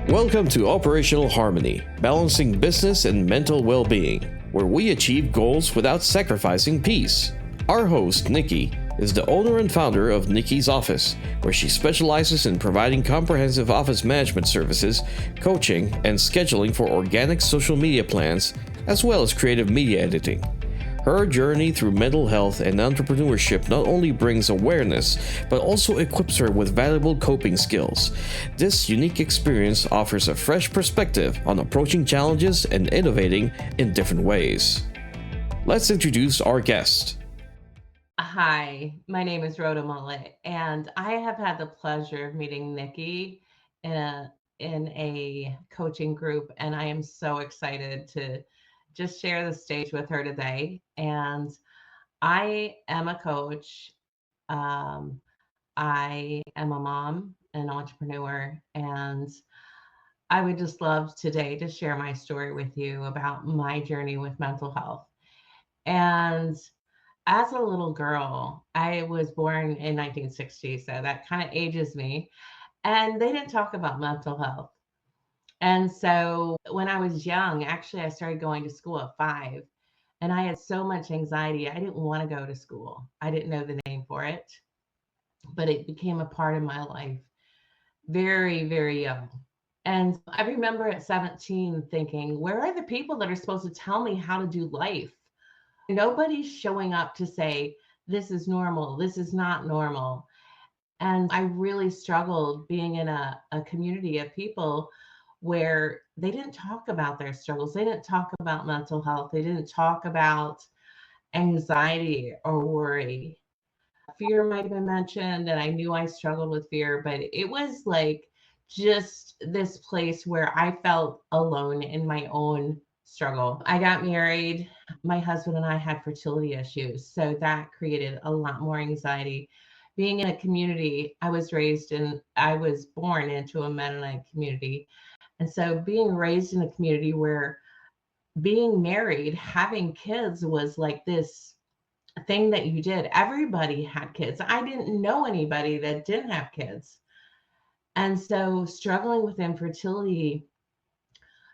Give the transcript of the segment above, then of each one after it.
Welcome to Operational Harmony, balancing business and mental well-being, where we achieve goals without sacrificing peace. Our host, Nikki, is the owner and founder of Nikki's Office, where she specializes in providing comprehensive office management services, coaching, and scheduling for organic social media plans, as well as creative media editing. Her journey through mental health and entrepreneurship not only brings awareness, but also equips her with valuable coping skills. This unique experience offers a fresh perspective on approaching challenges and innovating in different ways. Let's introduce our guest. Hi, my name is Rhoda Mullet, and I have had the pleasure of meeting Nikki in a coaching group, and I am so excited to just share the stage with her today. And I am a coach. Um, I am a mom, an entrepreneur, and I would just love today to share my story with you about my journey with mental health. And as a little girl, I was born in 1960, so that kind of ages me. And they didn't talk about mental health. And so when I was young, actually, I started going to school at 5, and I had so much anxiety. I didn't want to go to school. I didn't know the name for it, but it became a part of my life very, very young. And I remember at 17 thinking, where are the people that are supposed to tell me how to do life? Nobody's showing up to say, this is normal, this is not normal. And I really struggled being in a community of people where they didn't talk about their struggles. They didn't talk about mental health. They didn't talk about anxiety or worry. Fear might have been mentioned, and I knew I struggled with fear, but it was like just this place where I felt alone in my own struggle. I got married. My husband and I had fertility issues, so that created a lot more anxiety. Being in a community, I was born into a Mennonite community. And so being raised in a community where being married, having kids was like this thing that you did. Everybody had kids. I didn't know anybody that didn't have kids. And so struggling with infertility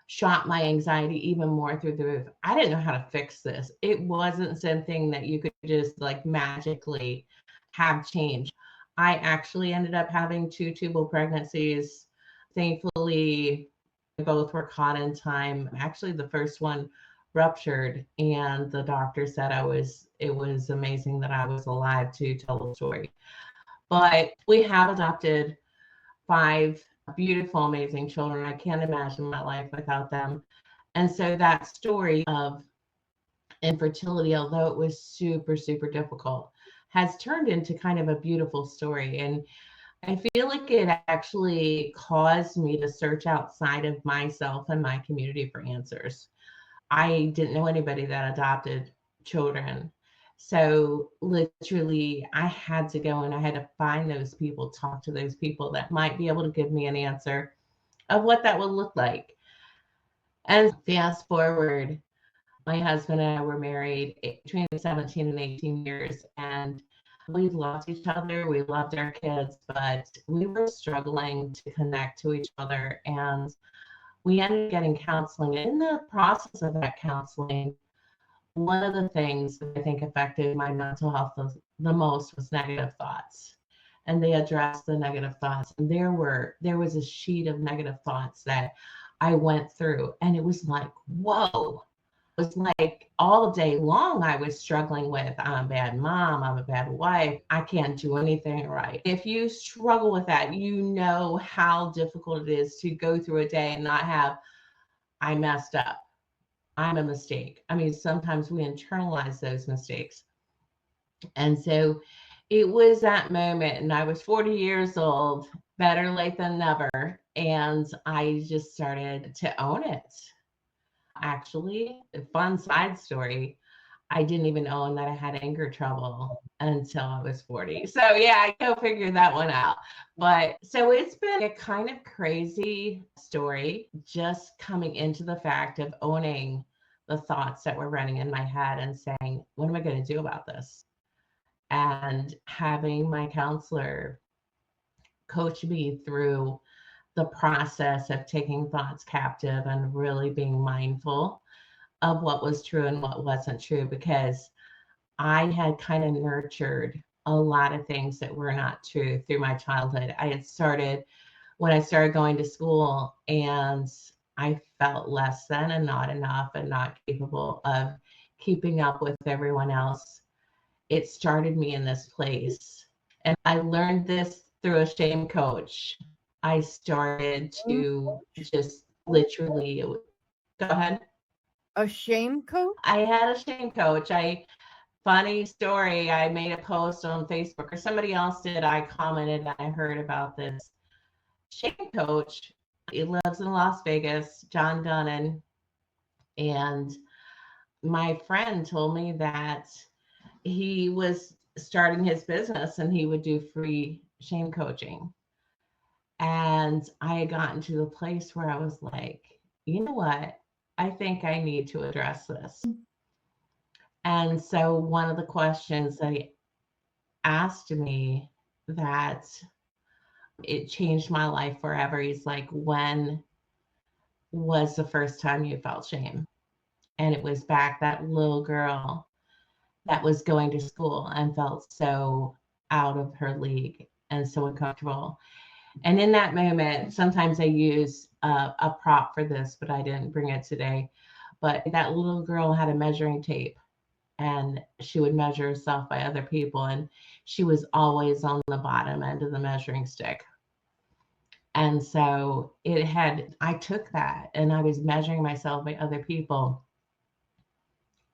shot my anxiety even more through the roof. I didn't know how to fix this. It wasn't something that you could just like magically have change. I actually ended up having 2 tubal pregnancies. Thankfully, both were caught in time. Actually, the first one ruptured, and the doctor said it was amazing that I was alive to tell the story. But we have adopted 5 beautiful, amazing children. I can't imagine my life without them. And so that story of infertility, although it was super, super difficult, has turned into kind of a beautiful story. And I feel like it actually caused me to search outside of myself and my community for answers. I didn't know anybody that adopted children. So literally, I had to go and I had to find those people, talk to those people that might be able to give me an answer of what that would look like. And fast forward, my husband and I were married between 17 and 18 years, and we loved each other. We loved our kids, but we were struggling to connect to each other. And we ended up getting counseling. In the process of that counseling, one of the things that I think affected my mental health the most was negative thoughts. And they addressed the negative thoughts. And there was a sheet of negative thoughts that I went through. And it was like, whoa. It was like all day long I was struggling with, I'm a bad mom, I'm a bad wife, I can't do anything right. If you struggle with that, you know how difficult it is to go through a day and not have, I messed up, I'm a mistake. I mean, sometimes we internalize those mistakes. And so it was that moment, and I was 40 years old, better late than never. And I just started to own it. Actually, a fun side story, I didn't even own that I had anger trouble until I was 40. So yeah, I go figure that one out. But so it's been a kind of crazy story, just coming into the fact of owning the thoughts that were running in my head and saying, what am I going to do about this? And having my counselor coach me through the process of taking thoughts captive and really being mindful of what was true and what wasn't true, because I had kind of nurtured a lot of things that were not true through my childhood. I had started when I started going to school, and I felt less than and not enough and not capable of keeping up with everyone else. It started me in this place. And I learned this through a shame coach. I started to just literally go ahead. A shame coach? I had a shame coach. Funny story, I made a post on Facebook, or somebody else did. I commented and I heard about this shame coach. He lives in Las Vegas, John Dunnan. And my friend told me that he was starting his business and he would do free shame coaching. And I had gotten to the place where I was like, you know what? I think I need to address this. And so one of the questions that he asked me that it changed my life forever, he's like, when was the first time you felt shame? And it was back that little girl that was going to school and felt so out of her league and so uncomfortable. And in that moment, sometimes I use a prop for this, but I didn't bring it today. But that little girl had a measuring tape, and she would measure herself by other people, and she was always on the bottom end of the measuring stick. And so I took that and I was measuring myself by other people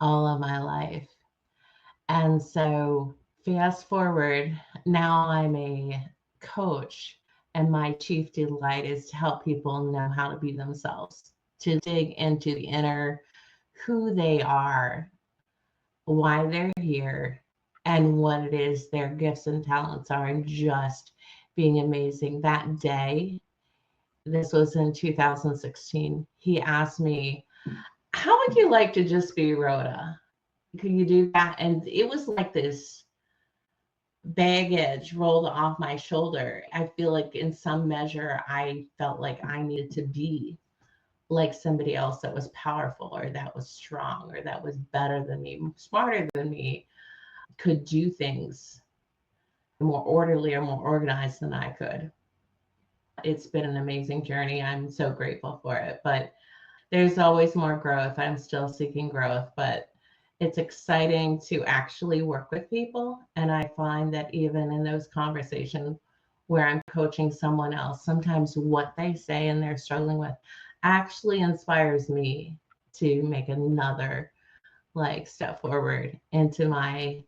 all of my life. And so fast forward, now I'm a coach, and my chief delight is to help people know how to be themselves, to dig into the inner, who they are, why they're here, and what it is their gifts and talents are, and just being amazing. That day, this was in 2016, he asked me, how would you like to just be Rhoda? Could you do that? And it was like this baggage rolled off my shoulder. I feel like in some measure, I felt like I needed to be like somebody else that was powerful, or that was strong, or that was better than me, smarter than me, could do things more orderly or more organized than I could. It's been an amazing journey. I'm so grateful for it, but there's always more growth. I'm still seeking growth, but it's exciting to actually work with people. And I find that even in those conversations where I'm coaching someone else, sometimes what they say and they're struggling with actually inspires me to make another step forward into my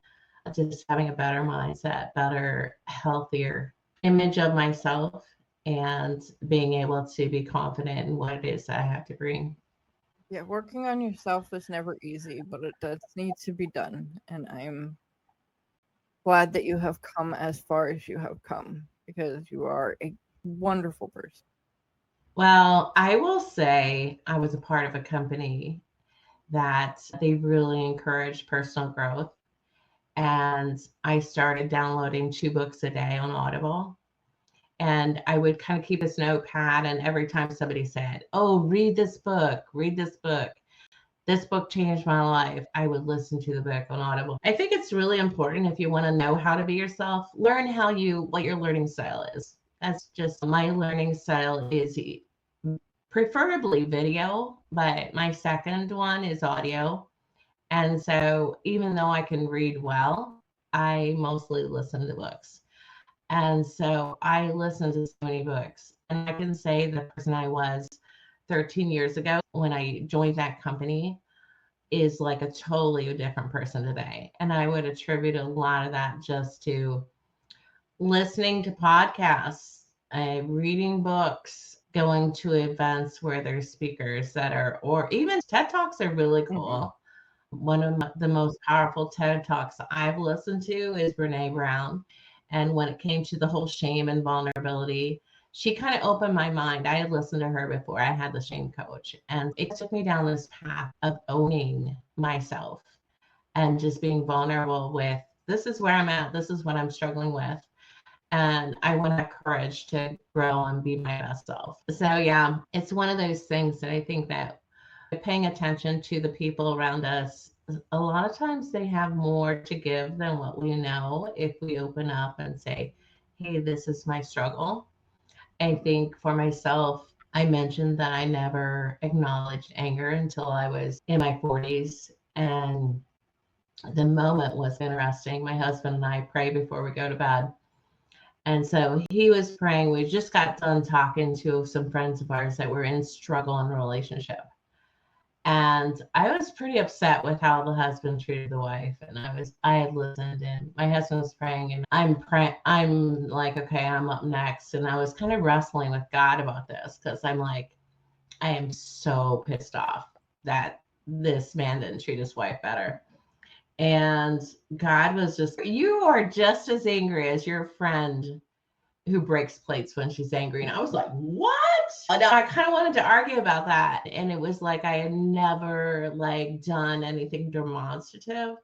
just having a better mindset, better, healthier image of myself, and being able to be confident in what it is that I have to bring. Yeah, working on yourself is never easy, but it does need to be done. And I'm glad that you have come as far as you have come, because you are a wonderful person. Well, I will say I was a part of a company that they really encouraged personal growth. And I started downloading 2 books a day on Audible. And I would kind of keep this notepad. And every time somebody said, oh, read this book, this book changed my life, I would listen to the book on Audible. I think it's really important, if you want to know how to be yourself, learn what your learning style is. That's just my learning style is preferably video, but my second one is audio. And so even though I can read well, I mostly listen to books. And so I listened to so many books. And I can say the person I was 13 years ago when I joined that company is like a totally different person today. And I would attribute a lot of that just to listening to podcasts, reading books, going to events where there's speakers that are, or even TED Talks are really cool. One of the most powerful TED Talks I've listened to is Brene Brown. And when it came to the whole shame and vulnerability, she kind of opened my mind. I had listened to her before I had the shame coach, and it took me down this path of owning myself and just being vulnerable with, this is where I'm at, this is what I'm struggling with. And I want that courage to grow and be my best self. So yeah, it's one of those things that I think that paying attention to the people around us, a lot of times they have more to give than what we know if we open up and say, hey, this is my struggle. I think for myself, I mentioned that I never acknowledged anger until I was in my 40s. And the moment was interesting. My husband and I pray before we go to bed. And so he was praying. We just got done talking to some friends of ours that were in struggle in a relationship. And I was pretty upset with how the husband treated the wife. And I had listened, and my husband was praying, and I'm like, okay, I'm up next. And I was kind of wrestling with God about this because I'm like, I am so pissed off that this man didn't treat his wife better. And God was just, you are just as angry as your friend who breaks plates when she's angry. And I was like, what? And I kind of wanted to argue about that. And it was like I had never like done anything demonstrative,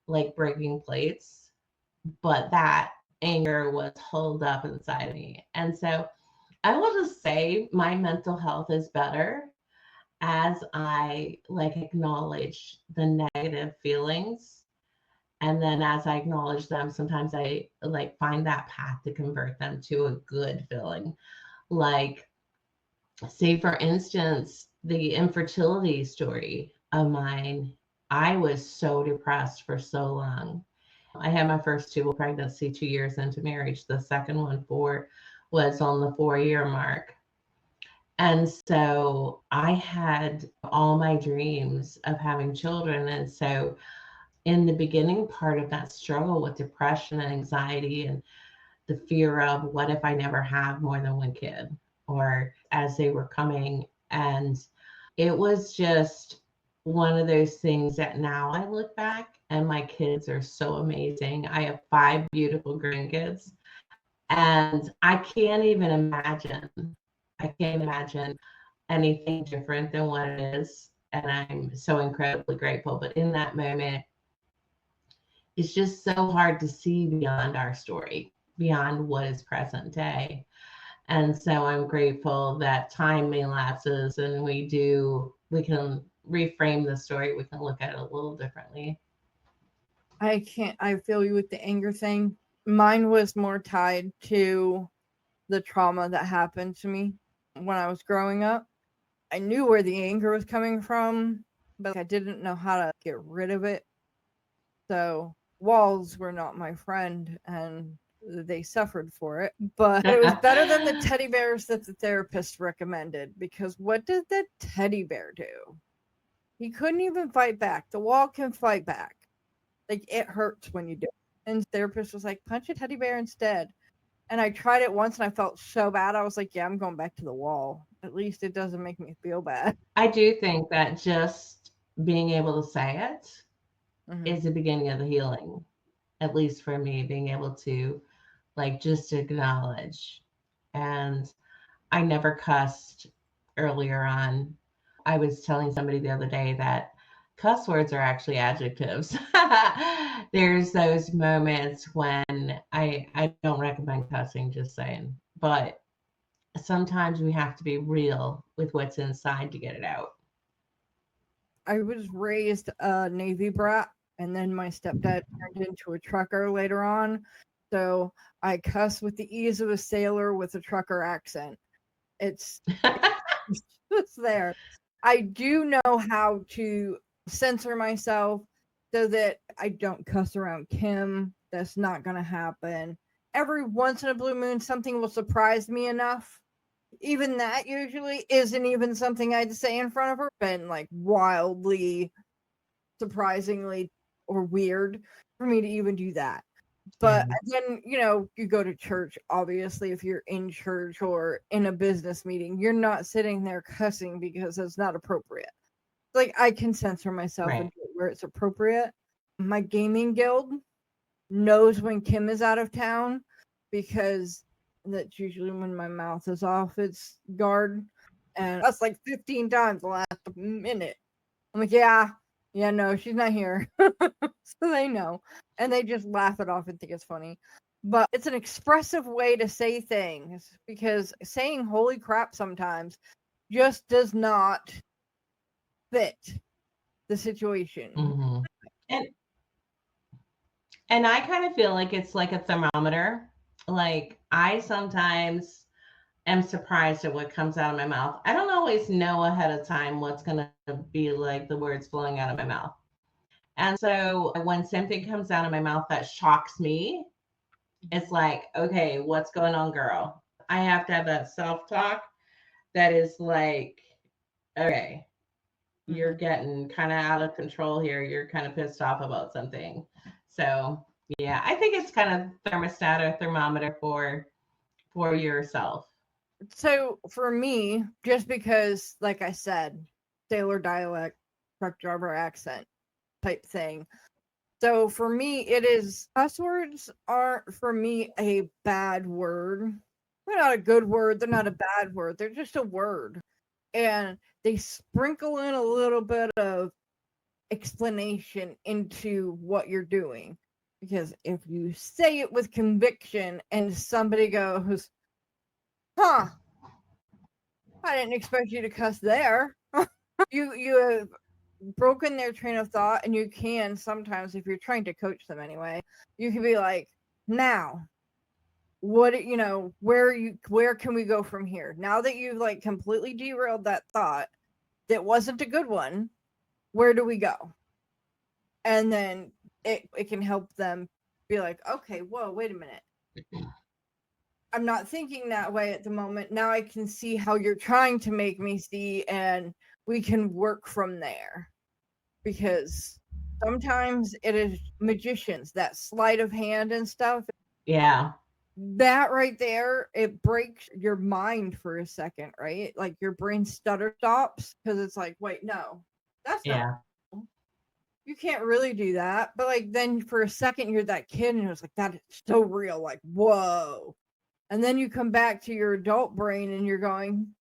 like breaking plates, but that anger was holed up inside of me. And so I will just say my mental health is better as I like acknowledge the negative feelings. And then as I acknowledge them, sometimes I like find that path to convert them to a good feeling. Like, say, for instance, the infertility story of mine, I was so depressed for so long. I had my first tubal pregnancy 2 years into marriage. The second one was on the 4-year mark. And so I had all my dreams of having children. And so in the beginning part of that struggle with depression and anxiety and the fear of what if I never have more than one kid, or as they were coming. And it was just one of those things that now I look back and my kids are so amazing. I have 5 beautiful grandkids, and I can't imagine anything different than what it is. And I'm so incredibly grateful. But in that moment, it's just so hard to see beyond our story, beyond what is present day. And so I'm grateful that time elapses and we can reframe the story. We can look at it a little differently. I feel you with the anger thing. Mine was more tied to the trauma that happened to me when I was growing up. I knew where the anger was coming from, but I didn't know how to get rid of it. So walls were not my friend, and they suffered for it. But it was better than the teddy bears that the therapist recommended, because what did the teddy bear do? He couldn't even fight back. The wall can fight back. Like, it hurts when you do it. And the therapist was like, punch a teddy bear instead. And I tried it once and I felt so bad. I was like, yeah, I'm going back to the wall. At least it doesn't make me feel bad. I do think that just being able to say it is the beginning of the healing. At least for me, being able to like just acknowledge. And I never cussed earlier on. I was telling somebody the other day that cuss words are actually adjectives. There's those moments when I don't recommend cussing, just saying. But sometimes we have to be real with what's inside to get it out. I was raised a Navy brat, and then my stepdad turned into a trucker later on. So I cuss with the ease of a sailor with a trucker accent. It's there. I do know how to censor myself so that I don't cuss around Kim. That's not going to happen. Every once in a blue moon, something will surprise me enough. Even that usually isn't even something I'd say in front of her. Been like wildly, surprisingly, or weird for me to even do that. But then, you go to church, obviously, if you're in church or in a business meeting, you're not sitting there cussing because it's not appropriate. Like, I can censor myself and do it where it's appropriate. My gaming guild knows when Kim is out of town, because that's usually when my mouth is off its guard. And that's like 15 times the last minute. I'm like, yeah, no, she's not here. So they know. And they just laugh it off and think it's funny. but it's an expressive way to say things, because saying holy crap sometimes just does not fit the situation. Hmm. And I kind of feel like it's like a thermometer. Like I sometimes am surprised at what comes out of my mouth. I don't always know ahead of time what's going to be like the words flowing out of my mouth. And so when something comes out of my mouth that shocks me, it's like, okay, what's going on, girl? I have to have that self talk that is like, okay, you're getting kind of out of control here. You're kind of pissed off about something. So yeah, I think it's kind of thermostat or thermometer for yourself. So for me, just because, like I said, sailor dialect, truck driver accent type thing. So for me, it is, cuss words aren't for me a bad word. They're not a good word. They're not a bad word. They're just a word. And they sprinkle in a little bit of explanation into what you're doing. Because if you say it with conviction and somebody goes, huh, I didn't expect you to cuss there. You have broken their train of thought, and you can sometimes, if you're trying to coach them anyway, you can be like, now, what, where can we go from here? Now that you've like completely derailed that thought that wasn't a good one, where do we go? And then it can help them be like, okay, whoa, wait a minute. I'm not thinking that way at the moment. Now I can see how you're trying to make me see, and we can work from there. Because sometimes it is magicians, that sleight of hand and stuff. Yeah. That right there, it breaks your mind for a second, right? Like your brain stutter stops because it's like, wait, no, that's not. Yeah. You can't really do that. But like then for a second, you're that kid and it was like, that is so real. Like, whoa. And then you come back to your adult brain and you're going,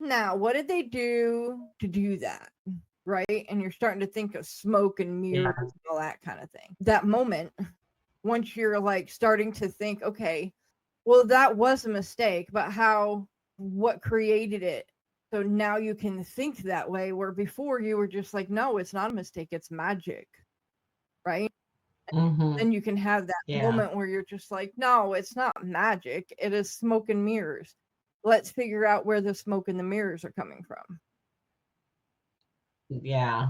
now, what did they do to do that? Right? And you're starting to think of smoke and mirrors and all that kind of thing. That moment, once you're like starting to think, okay, well, that was a mistake, but what created it? So now you can think that way, where before you were just like, no, it's not a mistake, it's magic. Right? Mm-hmm. And you can have that moment where you're just like, no, it's not magic, it is smoke and mirrors. Let's figure out where the smoke and the mirrors are coming from. Yeah.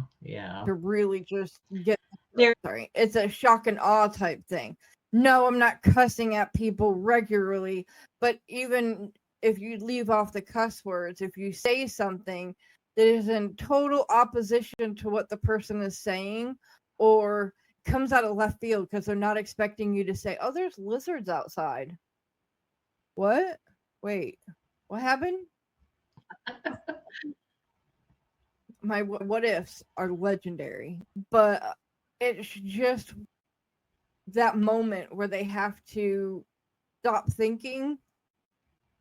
To really just get there. Sorry, it's a shock and awe type thing. No, I'm not cussing at people regularly, but even if you leave off the cuss words, if you say something that is in total opposition to what the person is saying, or comes out of left field because they're not expecting you to say, oh, there's lizards outside. What? Wait, what happened? My what ifs are legendary, but it's just that moment where they have to stop thinking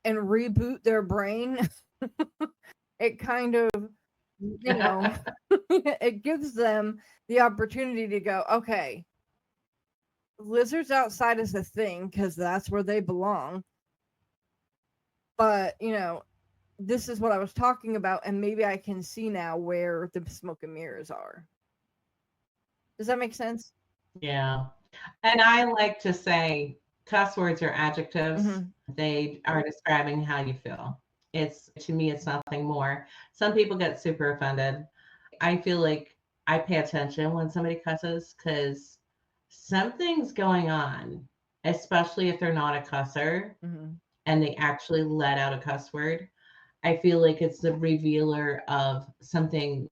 and reboot their brain. It kind of, it gives them the opportunity to go, okay, lizards outside is a thing because that's where they belong. But, this is what I was talking about, and maybe I can see now where the smoke and mirrors are. Does that make sense? Yeah. And I like to say cuss words are adjectives. Mm-hmm. They are describing how you feel. To me, it's nothing more. Some people get super offended. I feel like I pay attention when somebody cusses because something's going on, especially if they're not a cusser and they actually let out a cuss word. I feel like it's the revealer of something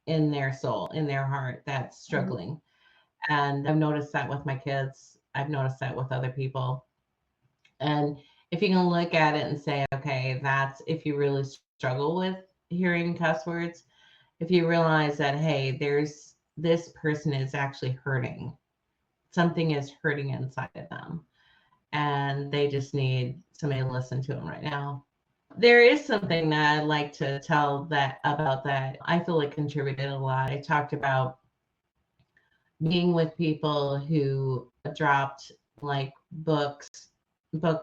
in their soul, in their heart that's struggling. And I've noticed that with my kids. I've noticed that with other people. And if you can look at it and say, okay, that's if you really struggle with hearing cuss words, if you realize that, hey, this person is actually hurting, something is hurting inside of them, and they just need somebody to listen to them right now. There is something that I'd like to tell about that I feel like contributed a lot. I talked about being with people who dropped like book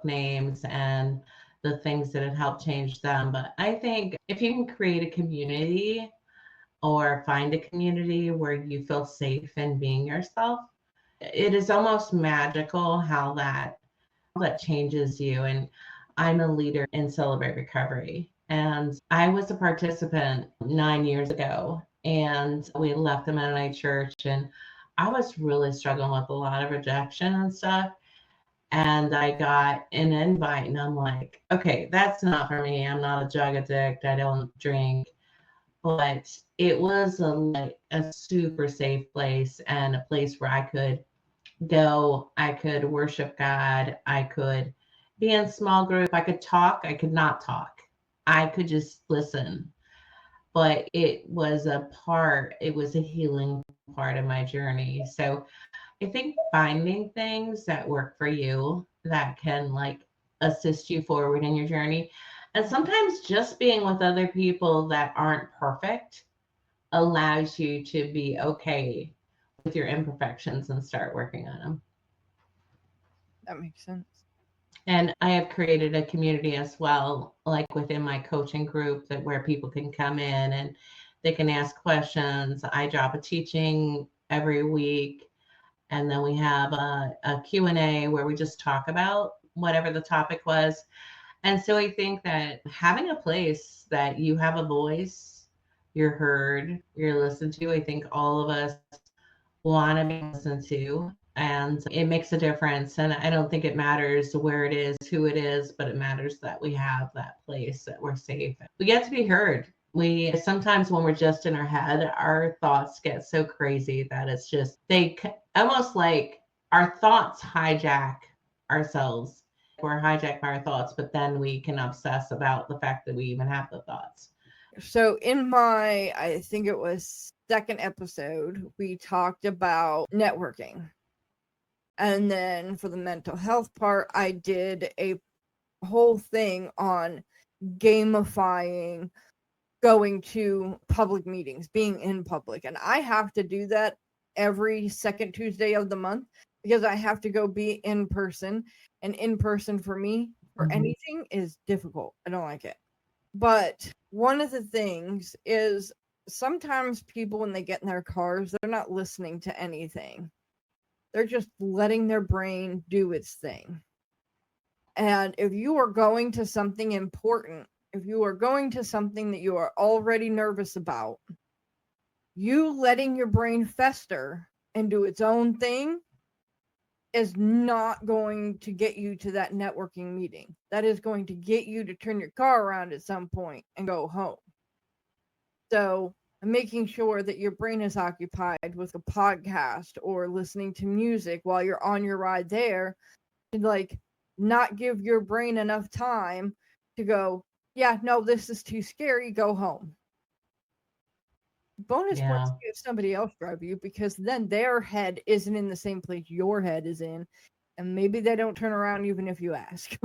names and the things that have helped change them. But I think if you can create a community or find a community where you feel safe in being yourself, it is almost magical how that changes you. And I'm a leader in Celebrate Recovery. And I was a participant 9 years ago, and we left the Mennonite church, and I was really struggling with a lot of rejection and stuff. And I got an invite, and I'm like, okay, that's not for me. I'm not a drug addict. I don't drink. But it was a super safe place, and a place where I could go, I could worship God, I could be in small group, I could talk, I could not talk, I could just listen. But it was a healing part of my journey. So I think finding things that work for you that can assist you forward in your journey. And sometimes just being with other people that aren't perfect allows you to be okay with your imperfections and start working on them. That makes sense. And I have created a community as well, like within my coaching group, that where people can come in and they can ask questions. I drop a teaching every week, and then we have a Q&A where we just talk about whatever the topic was. And so I think that having a place that you have a voice, you're heard, you're listened to, I think all of us want to be listened to, and it makes a difference. And I don't think it matters where it is, who it is, but it matters that we have that place, that we're safe. We get to be heard. We sometimes, when we're just in our head, our thoughts get so crazy that it's just, almost like our thoughts hijack ourselves. We're hijacked by our thoughts, but then we can obsess about the fact that we even have the thoughts. So in my, I think it was second episode, we talked about networking. And then for the mental health part, I did a whole thing on gamifying going to public meetings, being in public. And I have to do that every second Tuesday of the month because I have to go be in person. And in person for me, for anything, is difficult. I don't like it. But one of the things is sometimes people, when they get in their cars, they're not listening to anything. They're just letting their brain do its thing. And if you are going to something important, if you are going to something that you are already nervous about, you letting your brain fester and do its own thing is not going to get you to that networking meeting. That is going to get you to turn your car around at some point and go home. So making sure that your brain is occupied with a podcast or listening to music while you're on your ride there, and not give your brain enough time to go, yeah, no, this is too scary, go home. Bonus points if somebody else drive you, because then their head isn't in the same place your head is in, and maybe they don't turn around even if you ask.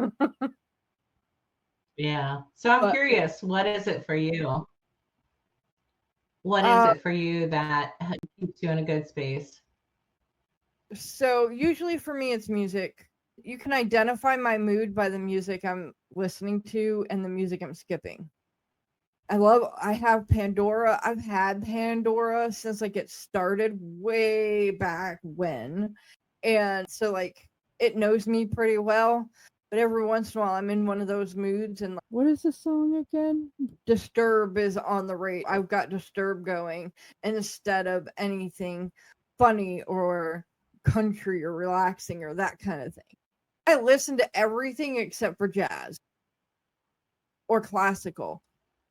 Yeah. So I'm curious, what is it for you? What is it for you that keeps you in a good space? So usually for me, it's music. You can identify my mood by the music I'm listening to and the music I'm skipping. I have Pandora. I've had Pandora since it started way back when. And so it knows me pretty well. But every once in a while I'm in one of those moods and what is the song again? Disturb is on the radio. I've got Disturb going instead of anything funny or country or relaxing or that kind of thing. I listen to everything except for jazz or classical.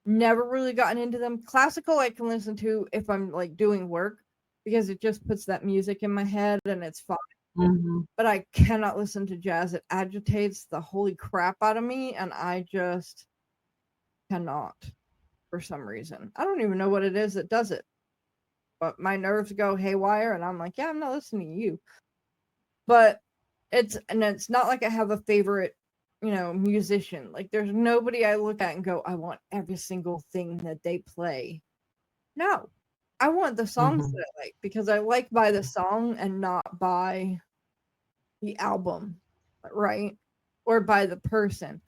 Never really gotten into them. Classical I can listen to if I'm doing work because it just puts that music in my head and it's fine. But I cannot listen to jazz. It agitates the holy crap out of me, and I just cannot for some reason. I don't even know what it is that does it. But my nerves go haywire, and I'm like, yeah, I'm not listening to you. But it's not like I have a favorite, musician. There's nobody I look at and go, I want every single thing that they play. No. I want the songs that I like, because I like by the song and not by the album, right? Or by the person.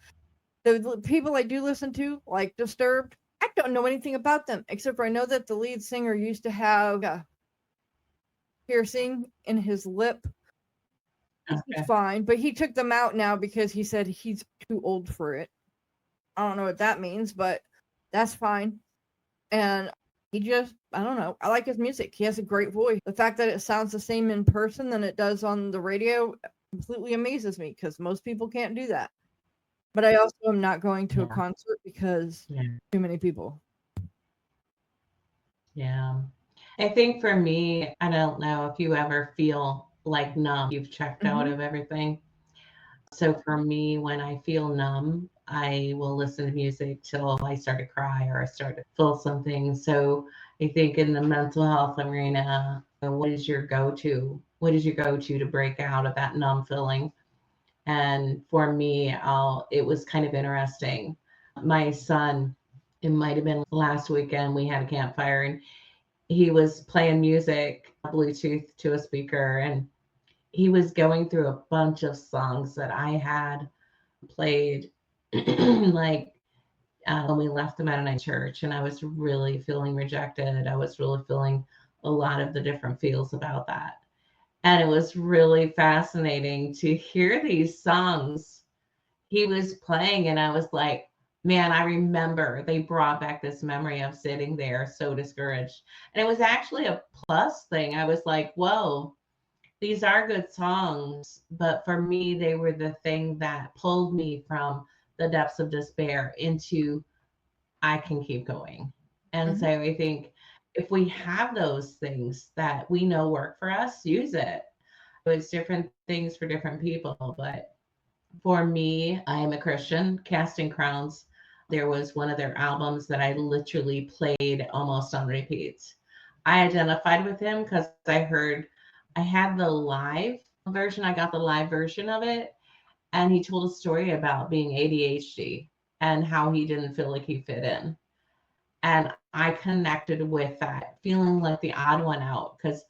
The people I do listen to, like Disturbed, I don't know anything about them, except for I know that the lead singer used to have a piercing in his lip. It's Okay. fine, but he took them out now because he said he's too old for it. I don't know what that means, but that's fine. And he just, I don't know. I like his music. He has a great voice. The fact that it sounds the same in person than it does on the radio completely amazes me because most people can't do that. But I also am not going to a Yeah. concert because Yeah. too many people. Yeah. I think for me, I don't know if you ever feel like numb, you've checked out of everything. So for me, when I feel numb, I will listen to music till I start to cry or I start to feel something. So I think in the mental health arena, what is your go-to? What is your go-to to break out of that numb feeling? And for me, it was kind of interesting. My son, it might have been last weekend, we had a campfire and he was playing music, Bluetooth to a speaker, and he was going through a bunch of songs that I had played like when we left the Mennonite church, and I was really feeling rejected. I was really feeling a lot of the different feels about that. And it was really fascinating to hear these songs he was playing, and I was like, man, I remember they brought back this memory of sitting there so discouraged. And it was actually a plus thing. I was like, whoa, these are good songs, but for me, they were the thing that pulled me from the depths of despair into I can keep going. And so I think if we have those things that we know work for us, use it. It's different things for different people, but for me, I am a Christian. Casting Crowns, there was one of their albums that I literally played almost on repeat. I identified with him because I had the live version, I got the live version of it, and he told a story about being ADHD and how he didn't feel like he fit in. And I connected with that, feeling like the odd one out because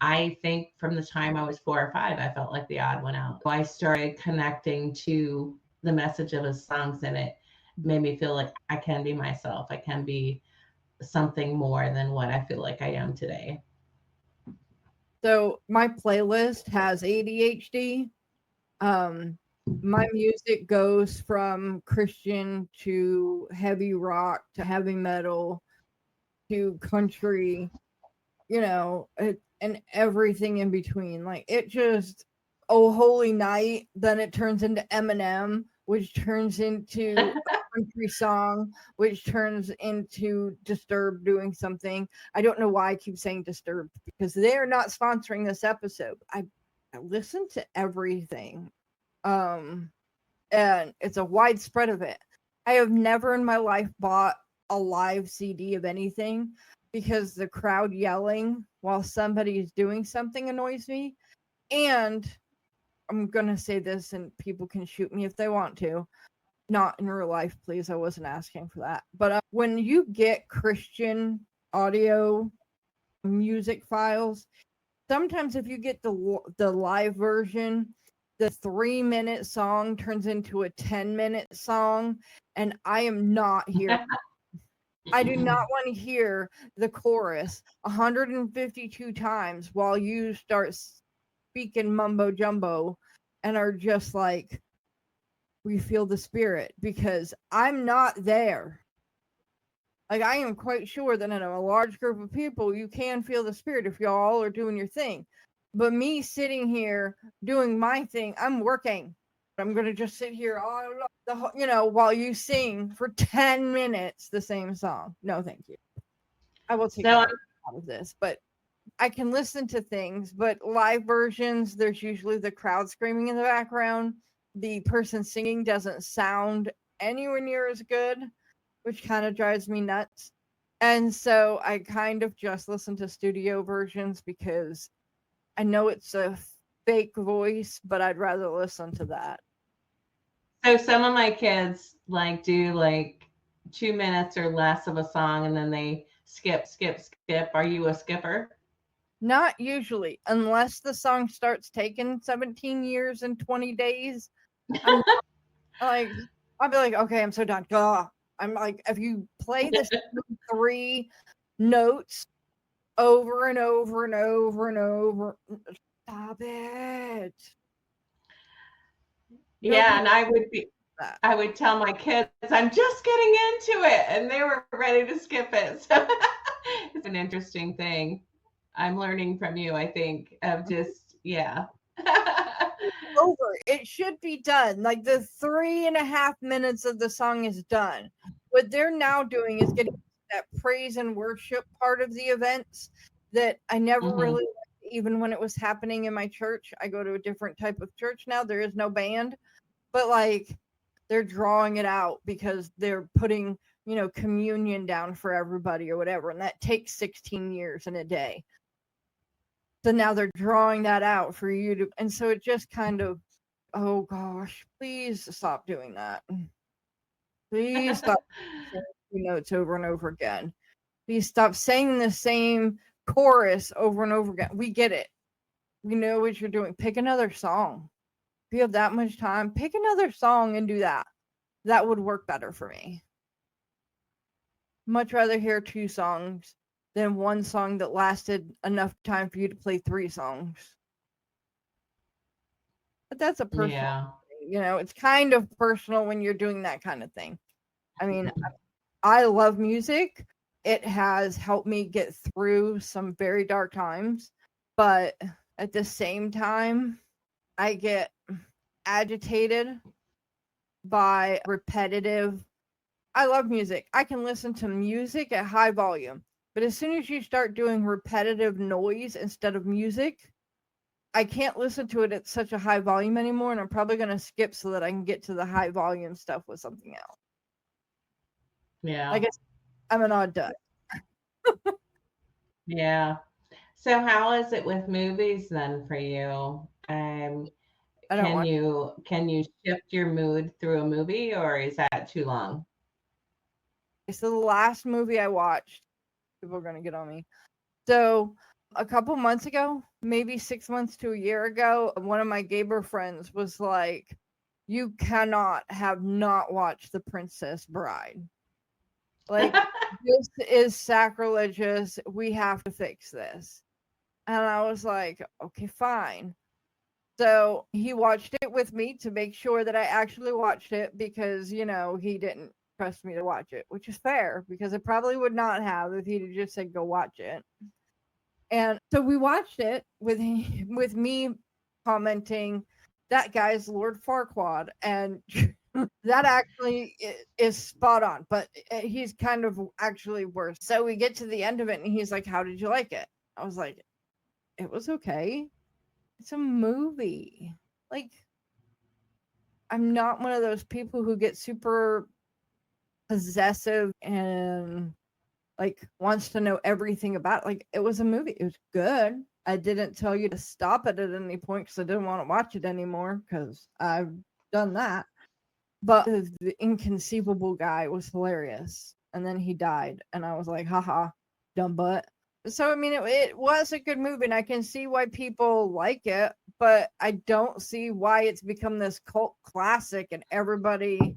I think from the time I was 4 or 5, I felt like the odd one out. So I started connecting to the message of his songs, and it made me feel like I can be myself. I can be something more than what I feel like I am today. So my playlist has ADHD. My music goes from Christian to heavy rock to heavy metal to country, and everything in between. Like it just, oh holy night, then it turns into Eminem, which turns into a country song, which turns into Disturbed doing something. I don't know why I keep saying Disturbed because they're not sponsoring this episode. I listen to everything. And it's a widespread of it. I have never in my life bought a live CD of anything because the crowd yelling while somebody is doing something annoys me. And I'm going to say this, and people can shoot me if they want to. Not in real life, please. I wasn't asking for that. But when you get Christian audio music files, sometimes if you get the live version, the 3-minute song turns into a 10-minute song, and I am not here. I do not want to hear the chorus 152 times while you start speaking mumbo jumbo and are just like, we feel the spirit, because I'm not there. Like, I am quite sure that in a large group of people, you can feel the spirit if y'all are doing your thing. But me sitting here doing my thing, I'm working. I'm going to just sit here while you sing for 10 minutes the same song. No, thank you. I will take out of this, but I can listen to things, but live versions, there's usually the crowd screaming in the background. The person singing doesn't sound anywhere near as good, which kind of drives me nuts. And so I kind of just listen to studio versions because I know it's a fake voice, but I'd rather listen to that. So some of my kids do 2 minutes or less of a song and then they skip. Are you a skipper? Not usually, unless the song starts taking 17 years and 20 days. I'm like, I'll be like, okay, I'm so done. Ugh. I'm like, if you play the same 3 notes over and over and over and over, stop it. Yeah, and That. I would tell my kids, I'm just getting into it, and they were ready to skip it. So it's an interesting thing. I'm learning from you, I think, of just, yeah. Over. It should be done. Like the 3.5 minutes of the song is done. What they're now doing is getting that praise and worship part of the events that I never really liked, even when it was happening in my church. I go to a different type of church now. There is no band, but like they're drawing it out because they're putting, communion down for everybody or whatever. And that takes 16 years in a day. So now they're drawing that out for you to, and so it just kind of, oh gosh, please stop doing that. Please stop saying 2 notes over and over again. Please stop saying the same chorus over and over again. We get it. We know what you're doing. Pick another song. If you have that much time, pick another song and do that. That would work better for me. Much rather hear 2 songs than 1 song that lasted enough time for you to play 3 songs. But that's a personal thing, it's kind of personal when you're doing that kind of thing. I mean, I love music. It has helped me get through some very dark times, but at the same time, I get agitated by repetitive. I love music. I can listen to music at high volume, but as soon as you start doing repetitive noise instead of music, I can't listen to it at such a high volume anymore, and I'm probably going to skip so that I can get to the high volume stuff with something else. Yeah. I guess I'm an odd duck. Yeah. So how is it with movies then for you? Can you shift your mood through a movie, or is that too long? So the last movie I watched, people are going to get on me. So a couple months ago, maybe 6 months to a year ago, one of my Gaber friends was like, you cannot have not watched The Princess Bride. Like, this is sacrilegious. We have to fix this. And I was like, okay, fine. So he watched it with me to make sure that I actually watched it because, he didn't trust me to watch it, which is fair because I probably would not have if he'd just said, go watch it. And so we watched it with me commenting, that guy's Lord Farquaad, and that actually is spot on, but he's kind of actually worse. So we get to the end of it, and he's like, how did you like it? I was like, it was okay. It's a movie. Like, I'm not one of those people who get super possessive and like wants to know everything about it. Like, it was a movie. It was good. I didn't tell you to stop it at any point because I didn't want to watch it anymore because I've done that. But the inconceivable guy was hilarious. And then he died. And I was like, haha, dumb butt. So, I mean, it was a good movie. And I can see why people like it. But I don't see why it's become this cult classic and everybody,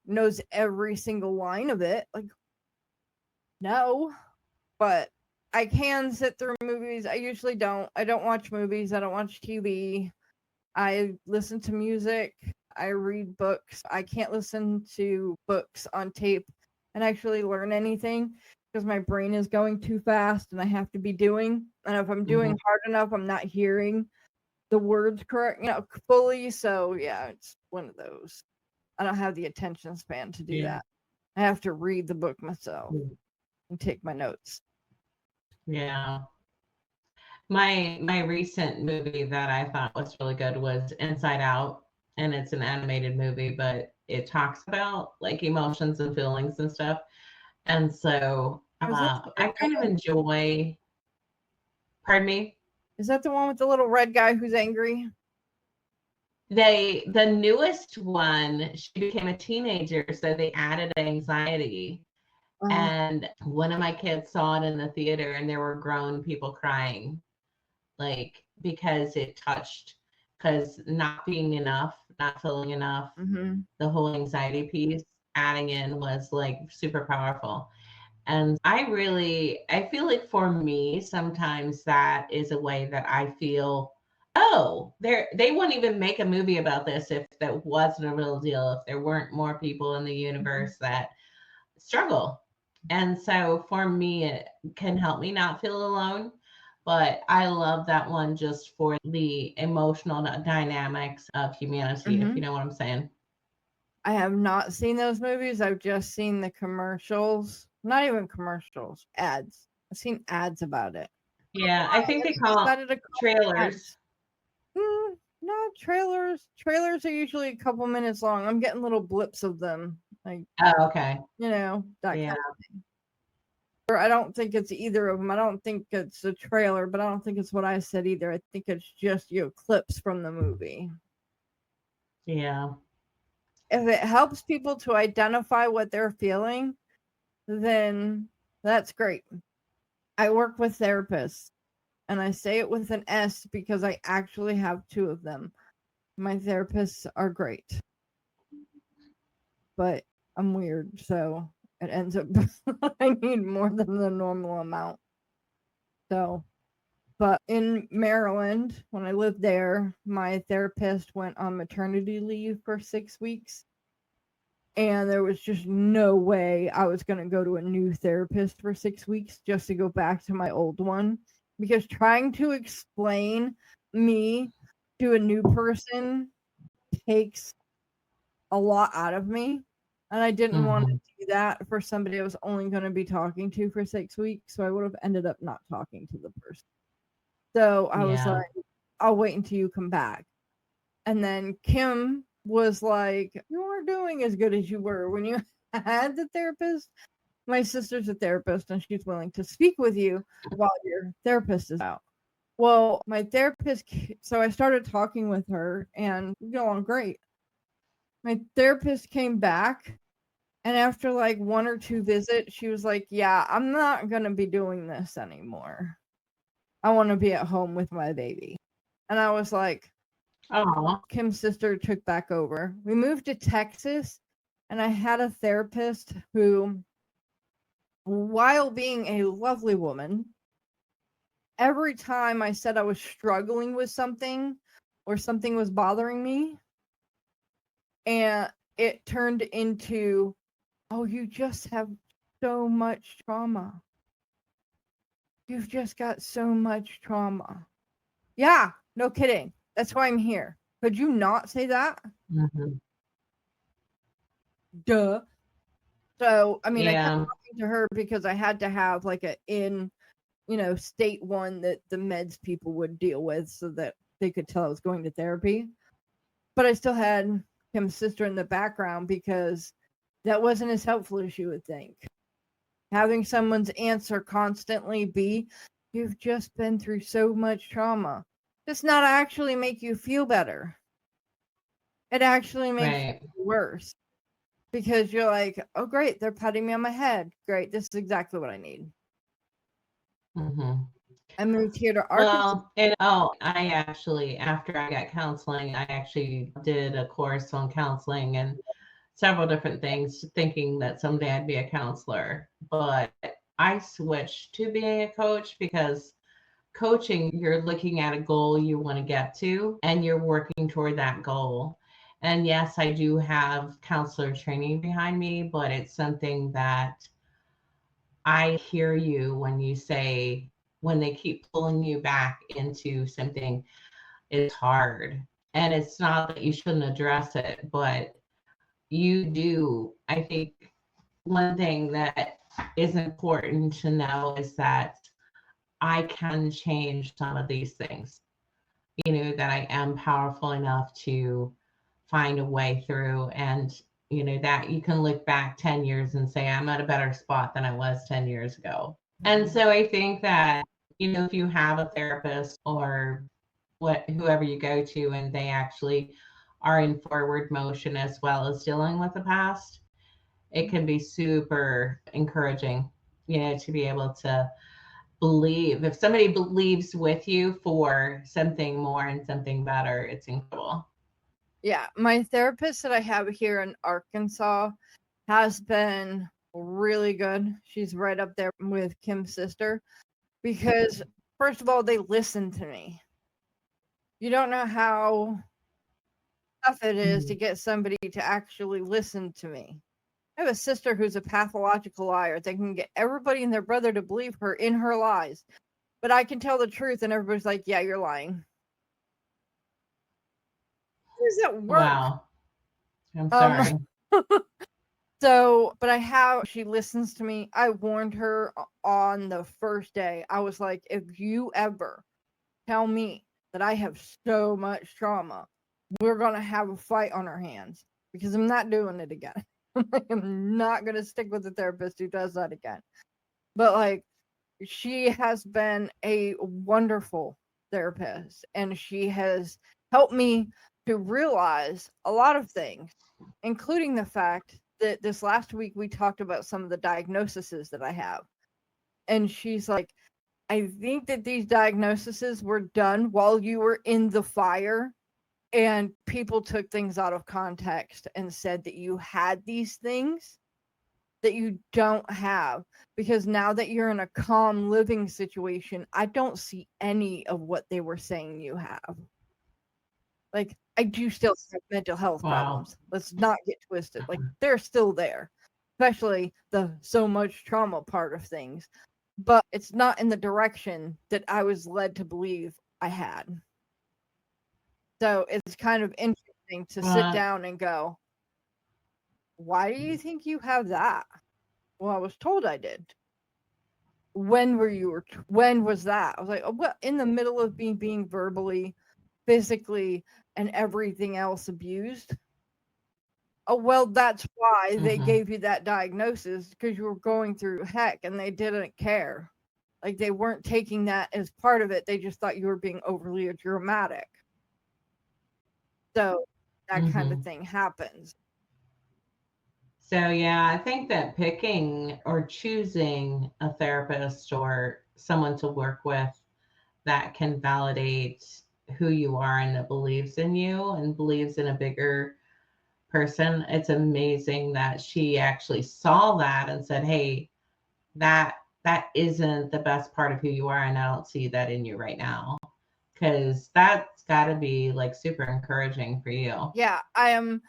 knows every single line of it. Like, no, but I can sit through movies. I usually don't. I don't watch movies. I don't watch TV. I listen to music. I read books. I can't listen to books on tape and actually learn anything because my brain is going too fast and I have to be doing. And if I'm doing hard enough, I'm not hearing the words correct, fully. So yeah, it's one of those. I don't have the attention span to do that. I have to read the book myself and take my notes. Yeah. My recent movie that I thought was really good was Inside Out, and it's an animated movie, but it talks about like emotions and feelings and stuff. And so I kind of enjoy. Pardon me? Is that the one with the little red guy who's angry? The newest one, she became a teenager, so they added anxiety. And one of my kids saw it in the theater and there were grown people crying, like, because it touched, because not being enough, not feeling enough, the whole anxiety piece adding in was like super powerful. And I feel like for me, sometimes that is a way that I feel, oh, they wouldn't even make a movie about this if that wasn't a real deal, if there weren't more people in the universe that struggle. And so for me, it can help me not feel alone. But I love that one just for the emotional dynamics of humanity, if you know what I'm saying. I have not seen those movies. I've just seen the commercials. Not even commercials, ads. I've seen ads about it. Yeah, I think they call it trailers. No, trailers. Trailers are usually a couple minutes long. I'm getting little blips of them. Like, oh, okay. You know, that kind of thing. Or I don't think it's either of them. I don't think it's a trailer, but I don't think it's what I said either. I think it's just, clips from the movie. Yeah. If it helps people to identify what they're feeling, then that's great. I work with therapists, and I say it with an S because I actually have 2 of them. My therapists are great, but I'm weird, so it ends up I need more than the normal amount. So, but in Maryland, when I lived there, my therapist went on maternity leave for 6 weeks. And there was just no way I was going to go to a new therapist for 6 weeks just to go back to my old one. Because trying to explain me to a new person takes a lot out of me. And I didn't want to do that for somebody I was only going to be talking to for 6 weeks. So I would have ended up not talking to the person. So I was like, I'll wait until you come back. And then Kim was like, you aren't doing as good as you were when you had the therapist. My sister's a therapist and she's willing to speak with you while your therapist is out. Well, my therapist, so I started talking with her and going great. My therapist came back, and after like 1 or 2 visits, she was like, yeah, I'm not going to be doing this anymore. I want to be at home with my baby. And I was like, oh, Kim's sister took back over. We moved to Texas, and I had a therapist who, while being a lovely woman, every time I said I was struggling with something or something was bothering me, and it turned into, oh, you just have so much trauma. You've just got so much trauma. Yeah, no kidding. That's why I'm here. Could you not say that? Duh. So, I mean, I kept talking to her because I had to have like state one that the meds people would deal with so that they could tell I was going to therapy. But I still had Kim's sister in the background because that wasn't as helpful as you would think. Having someone's answer constantly be, you've just been through so much trauma, does not actually make you feel better. It actually makes you worse. Because you're like, oh, great, they're patting me on my head. Great, this is exactly what I need. I moved here to Arkansas. I actually, after I got counseling, I actually did a course on counseling and several different things, thinking that someday I'd be a counselor. But I switched to being a coach because coaching, you're looking at a goal you want to get to, and you're working toward that goal. And yes, I do have counselor training behind me, but it's something that I hear you when you say, when they keep pulling you back into something, it's hard. And it's not that you shouldn't address it, but you do. I think one thing that is important to know is that I can change some of these things, that I am powerful enough to find a way through, and that you can look back 10 years and say, I'm at a better spot than I was 10 years ago. And so I think that, if you have a therapist or whoever you go to, and they actually are in forward motion as well as dealing with the past, it can be super encouraging, to be able to believe. If somebody believes with you for something more and something better, it's incredible. Yeah, my therapist that I have here in Arkansas has been really good. She's right up there with Kim's sister because, first of all, they listen to me. You don't know how tough it is to get somebody to actually listen to me. I have a sister who's a pathological liar. They can get everybody and their brother to believe her in her lies. But I can tell the truth, and everybody's like, yeah, you're lying. How does that work? Wow. I'm sorry. So, but she listens to me. I warned her on the first day. I was like, if you ever tell me that I have so much trauma, we're going to have a fight on our hands because I'm not doing it again. I'm not going to stick with a therapist who does that again. But like, she has been a wonderful therapist, and she has helped me to realize a lot of things, including the fact that this last week we talked about some of the diagnoses that I have. And she's like, I think that these diagnoses were done while you were in the fire, and people took things out of context and said that you had these things that you don't have, because now that you're in a calm living situation, I don't see any of what they were saying you have. Like, I do still have mental health problems. Let's not get twisted. Like, they're still there, especially the so much trauma part of things. But it's not in the direction that I was led to believe I had. So it's kind of interesting to sit down and go, why do you think you have that? Well, I was told I did. When was that? I was like, oh, well, in the middle of being verbally, physically, and everything else abused. Oh, well, that's why they gave you that diagnosis, because you were going through heck and they didn't care. Like, they weren't taking that as part of it. They just thought you were being overly dramatic. So that kind of thing happens. So, yeah, I think that picking or choosing a therapist or someone to work with that can validate who you are and that believes in you and believes in a bigger person. It's amazing that she actually saw that and said, hey, that isn't the best part of who you are, and I don't see that in you right now. Because that's got to be like super encouraging for you. Yeah, I am.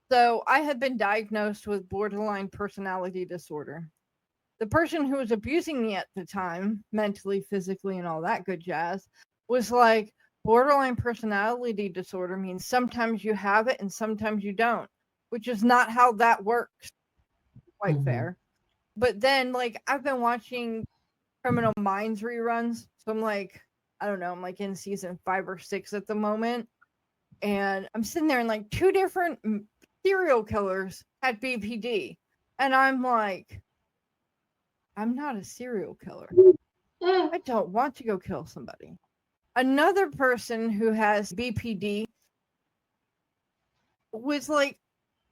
So I had been diagnosed with borderline personality disorder. The person who was abusing me at the time, mentally, physically, and all that good jazz, was like, borderline personality disorder means sometimes you have it and sometimes you don't, which is not how that works. Quite fair. But then, like, I've been watching Criminal Minds reruns. So I'm like, I don't know, I'm like in season 5 or 6 at the moment. And I'm sitting there and like 2 different serial killers had BPD. And I'm like, I'm not a serial killer. I don't want to go kill somebody. Another person who has BPD was like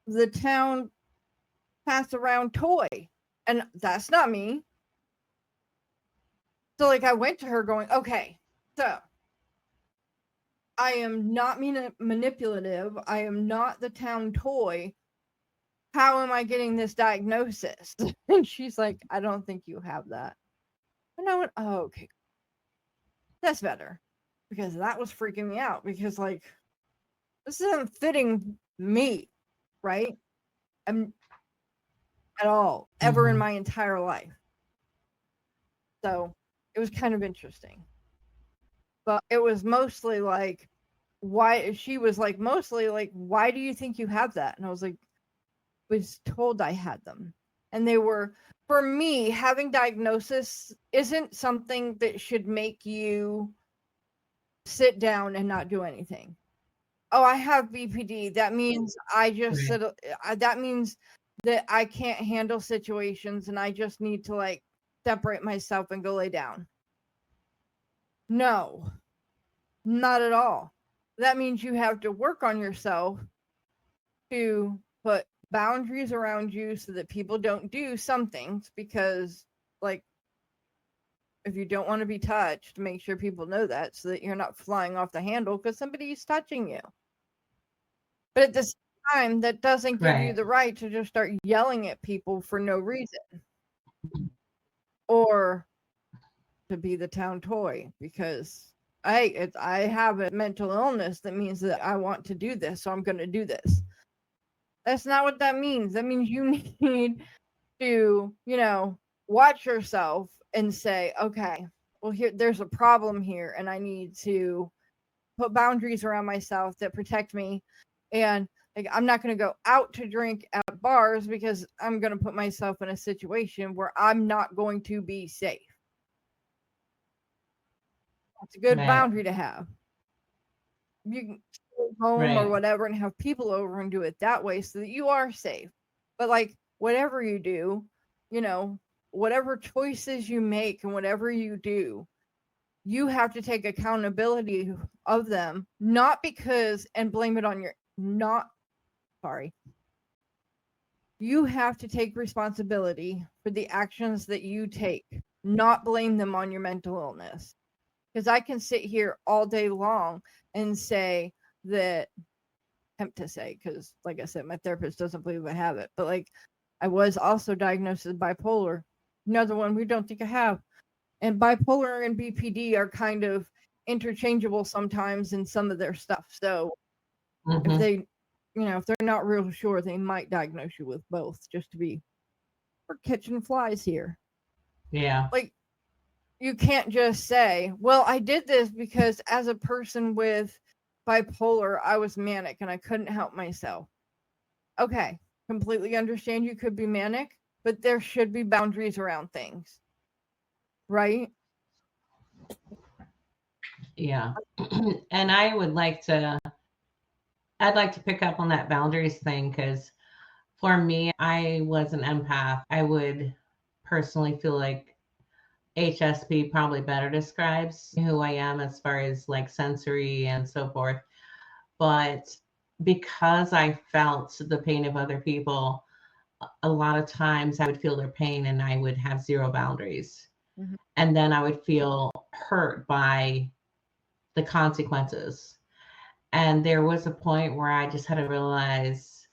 the town pass around toy. And that's not me. So like I went to her going, okay, so I am not manipulative. I am not the town toy. How am I getting this diagnosis? And she's like, I don't think you have that. And I went, oh, okay. That's better. Because that was freaking me out. Because, like, this isn't fitting me, right? I'm at all, ever in my entire life. So it was kind of interesting. But it was mostly like, why she was like, mostly like, why do you think you have that? And I was like, was told I had them. And they were, for me, having diagnosis isn't something that should make you sit down and not do anything. Oh, I have BPD. That means I just sit. That means that I can't handle situations and I just need to like separate myself and go lay down. No, not at all. That means you have to work on yourself to put boundaries around you so that people don't do some things, because like if you don't want to be touched, make sure people know that so that you're not flying off the handle because somebody's touching you. But at the same time, that doesn't give you Right. the right to just start yelling at people for no reason or to be the town toy, because I have a mental illness that means that I want to do this, so I'm going to do this. That's not what that means. That means you need to, watch yourself and say, okay, well, there's a problem here, and I need to put boundaries around myself that protect me. And like, I'm not going to go out to drink at bars because I'm going to put myself in a situation where I'm not going to be safe. It's a good Right. boundary to have. You can stay home or Right. whatever and have people over and do it that way so that you are safe. But like, whatever you do, whatever choices you make and whatever you do, you have to take accountability of them, not because and blame it on you have to take responsibility for the actions that you take, not blame them on your mental illness. Because I can sit here all day long and say that, because like I said, my therapist doesn't believe I have it, but like, I was also diagnosed with bipolar, another one we don't think I have. And bipolar and BPD are kind of interchangeable sometimes in some of their stuff. So if they, if they're not real sure, they might diagnose you with both, just to be, we're catching flies here. Yeah. Like, you can't just say, well, I did this because as a person with bipolar, I was manic and I couldn't help myself. Okay, completely understand you could be manic, but there should be boundaries around things, right? Yeah. And I'd like to pick up on that boundaries thing, because for me, I was an empath. I would personally feel like HSP probably better describes who I am as far as like sensory and so forth. But because I felt the pain of other people, a lot of times I would feel their pain and I would have zero boundaries. Mhm. And then I would feel hurt by the consequences. And there was a point where I just had to realize,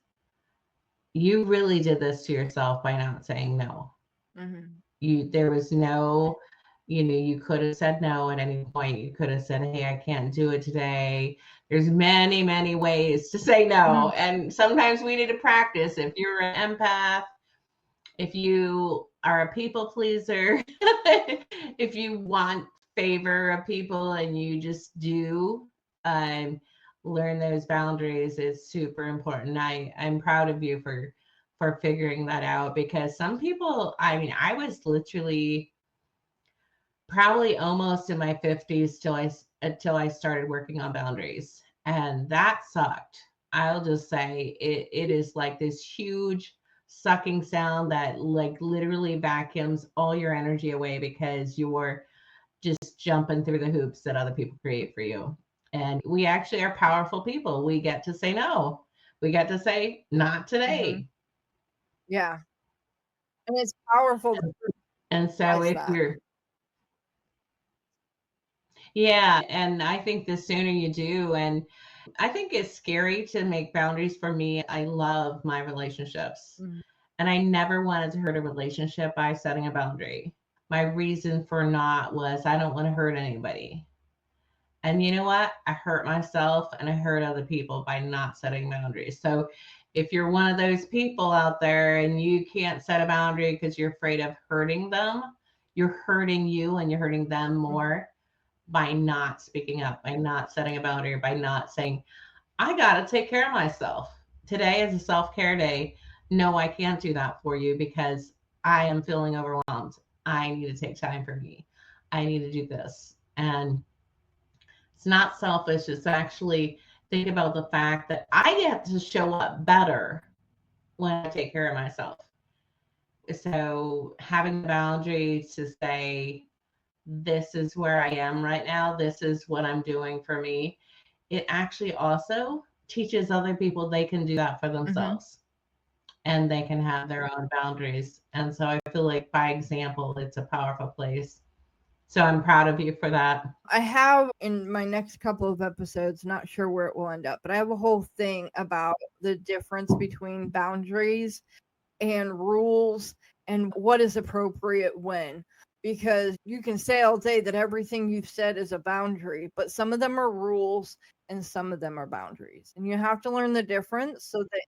you really did this to yourself by not saying no. There was no, you could have said no at any point. You could have said, hey, I can't do it today. There's many, many ways to say no. And sometimes we need to practice. If you're an empath, if you are a people pleaser, if you want favor of people and you just do, learn those boundaries is super important. I'm proud of you for figuring that out, because some people, I was literally probably almost in my 50s until I started working on boundaries, and that sucked. I'll just say it is like this huge sucking sound that like literally vacuums all your energy away, because you're just jumping through the hoops that other people create for you. And we actually are powerful people. We get to say no. We get to say not today. Yeah. And it's powerful. And so if you're, yeah, and I think the sooner you do, and I think it's scary to make boundaries. For me, I love my relationships, and I never wanted to hurt a relationship by setting a boundary. My reason for not was I don't want to hurt anybody. And you know what? I hurt myself and I hurt other people by not setting boundaries. So if you're one of those people out there and you can't set a boundary because you're afraid of hurting them, you're hurting you and you're hurting them more by not speaking up, by not setting a boundary, by not saying, I got to take care of myself. Today is a self-care day. No, I can't do that for you because I am feeling overwhelmed. I need to take time for me. I need to do this. And it's not selfish. It's actually think about the fact that I get to show up better when I take care of myself. So having the boundary to say, this is where I am right now, this is what I'm doing for me, it actually also teaches other people they can do that for themselves. and they can have their own boundaries. And so I feel like by example, it's a powerful place. So I'm proud of you for that. I have in my next couple of episodes, not sure where it will end up, but I have a whole thing about the difference between boundaries and rules and what is appropriate when. Because you can say all day that everything you've said is a boundary, but some of them are rules and some of them are boundaries. And you have to learn the difference so that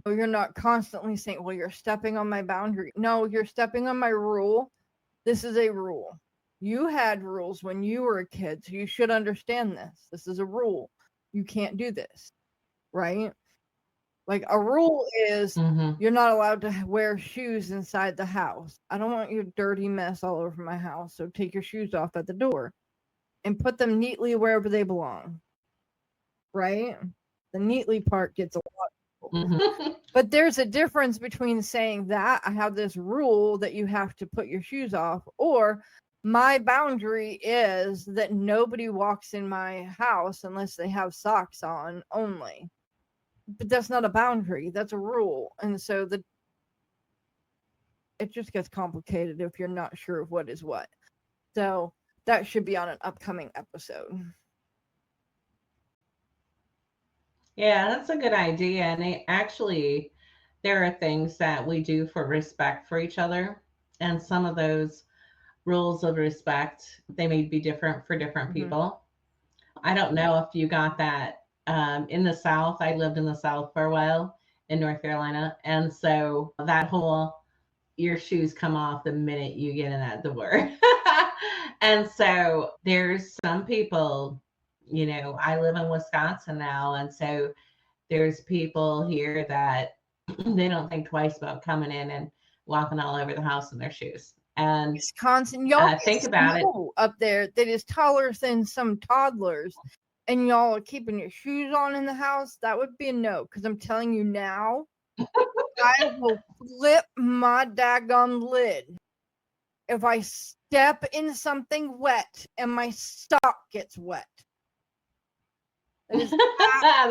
you're not constantly saying, well, you're stepping on my boundary. No, you're stepping on my rule. This is a rule. You had rules when you were a kid, so you should understand this. This is a rule. You can't do this, right? Like a rule is you're not allowed to wear shoes inside the house. I don't want your dirty mess all over my house, so take your shoes off at the door and put them neatly wherever they belong, right? The neatly part gets a lot. But there's a difference between saying that I have this rule that you have to put your shoes off, or my boundary is that nobody walks in my house unless they have socks on only. But that's not a boundary, that's a rule. And so it just gets complicated if you're not sure of what is what. So that should be on an upcoming episode. Yeah, that's a good idea. And actually, there are things that we do for respect for each other. And some of those rules of respect, they may be different for different people. I don't know if you got that. In the South, I lived in the South for a while in North Carolina. And so that whole your shoes come off the minute you get in that door. And so there's some people, I live in Wisconsin now. And so there's people here that they don't think twice about coming in and walking all over the house in their shoes. And Wisconsin, y'all think about it up there that is taller than some toddlers, and y'all are keeping your shoes on in the house. That would be a no, because I'm telling you now, I will flip my daggone lid if I step in something wet and my sock gets wet. That is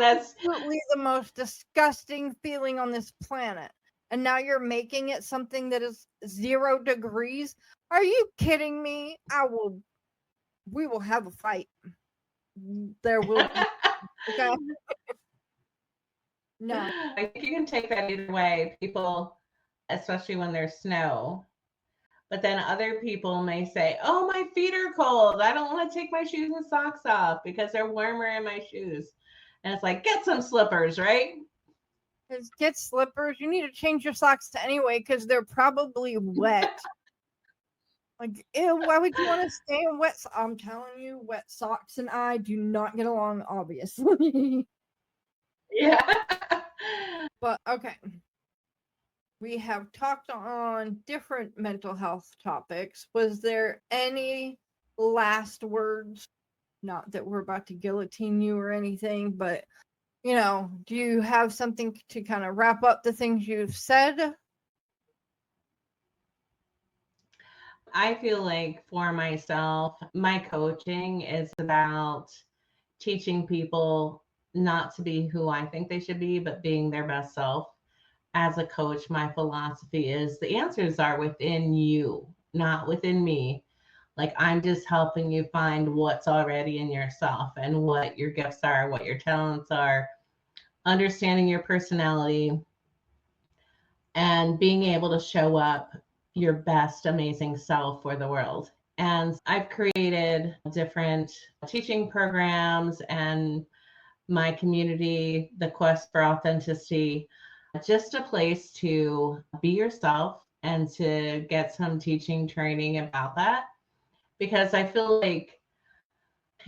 absolutely the most disgusting feeling on this planet. And now you're making it something that is 0 degrees. Are you kidding me? We will have a fight. There will be. Okay. No. I think you can take that either way. People, especially when there's snow. But then other people may say, oh, my feet are cold. I don't want to take my shoes and socks off because they're warmer in my shoes. And it's like, get some slippers, right? Get slippers. You need to change your socks anyway because they're probably wet. Like, ew, why would you want to stay in wet? I'm telling you, wet socks and I do not get along, obviously. Yeah. But okay. We have talked on different mental health topics. Was there any last words? Not that we're about to guillotine you or anything, but, do you have something to kind of wrap up the things you've said? I feel like for myself, my coaching is about teaching people not to be who I think they should be, but being their best self. As a coach, my philosophy is the answers are within you, not within me. Like I'm just helping you find what's already in yourself and what your gifts are, what your talents are, understanding your personality, and being able to show up your best, amazing self for the world. And I've created different teaching programs and my community, the Quest for Authenticity, just a place to be yourself and to get some teaching training about that. Because I feel like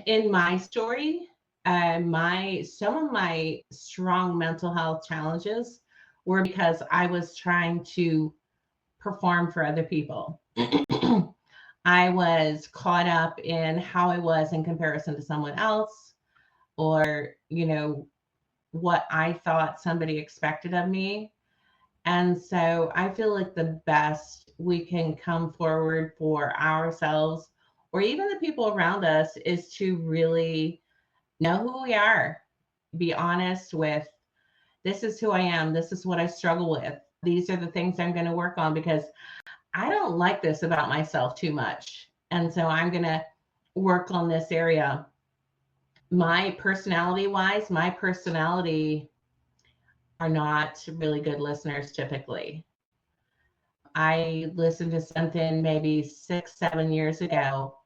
in my story, some of my strong mental health challenges were because I was trying to perform for other people. I was caught up in how I was in comparison to someone else, or, what I thought somebody expected of me. And so I feel like the best we can come forward for ourselves or even the people around us is to really know who we are, be honest with, this is who I am, this is what I struggle with. these are the things I'm going to work on because I don't like this about myself too much. And so I'm going to work on this area. My personality are not really good listeners typically. I listened to something maybe 6, 7 years ago,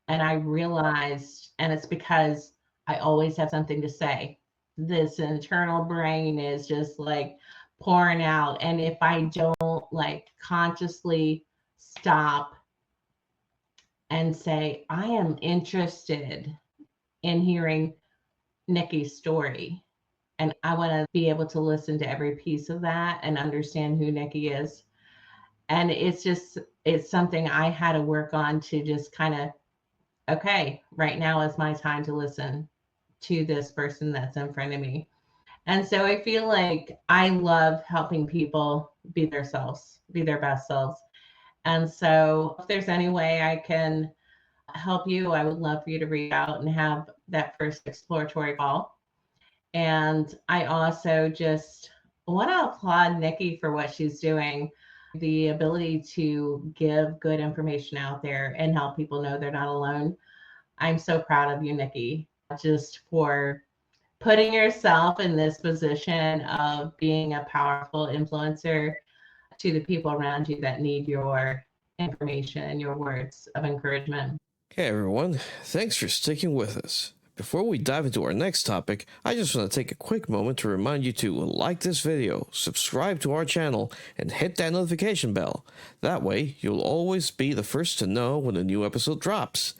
and I realized, and it's because I always have something to say. This internal brain is just like pouring out. And if I don't like consciously stop and say, I am interested in hearing Nikki's story, and I want to be able to listen to every piece of that and understand who Nikki is. And it's something I had to work on to just kind of, okay, right now is my time to listen to this person that's in front of me. And so I feel like I love helping people be themselves, be their best selves. And so if there's any way I can help you, I would love for you to reach out and have that first exploratory call. And I also just want to applaud Nikki for what she's doing, the ability to give good information out there and help people know they're not alone. I'm so proud of you, Nikki, just for putting yourself in this position of being a powerful influencer to the people around you that need your information and your words of encouragement. Hey everyone, thanks for sticking with us. Before we dive into our next topic, I just want to take a quick moment to remind you to like this video, subscribe to our channel, and hit that notification bell. That way, you'll always be the first to know when a new episode drops.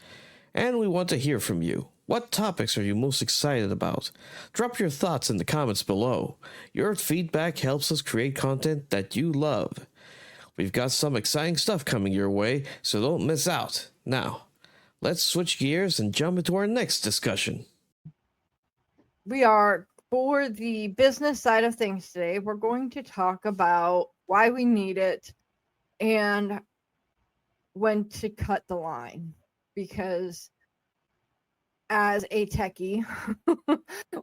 And we want to hear from you. What topics are you most excited about? Drop your thoughts in the comments below. Your feedback helps us create content that you love. We've got some exciting stuff coming your way, so don't miss out. Now, let's switch gears and jump into our next discussion. We are, for the business side of things today, we're going to talk about why we need it and when to cut the line. Because as a techie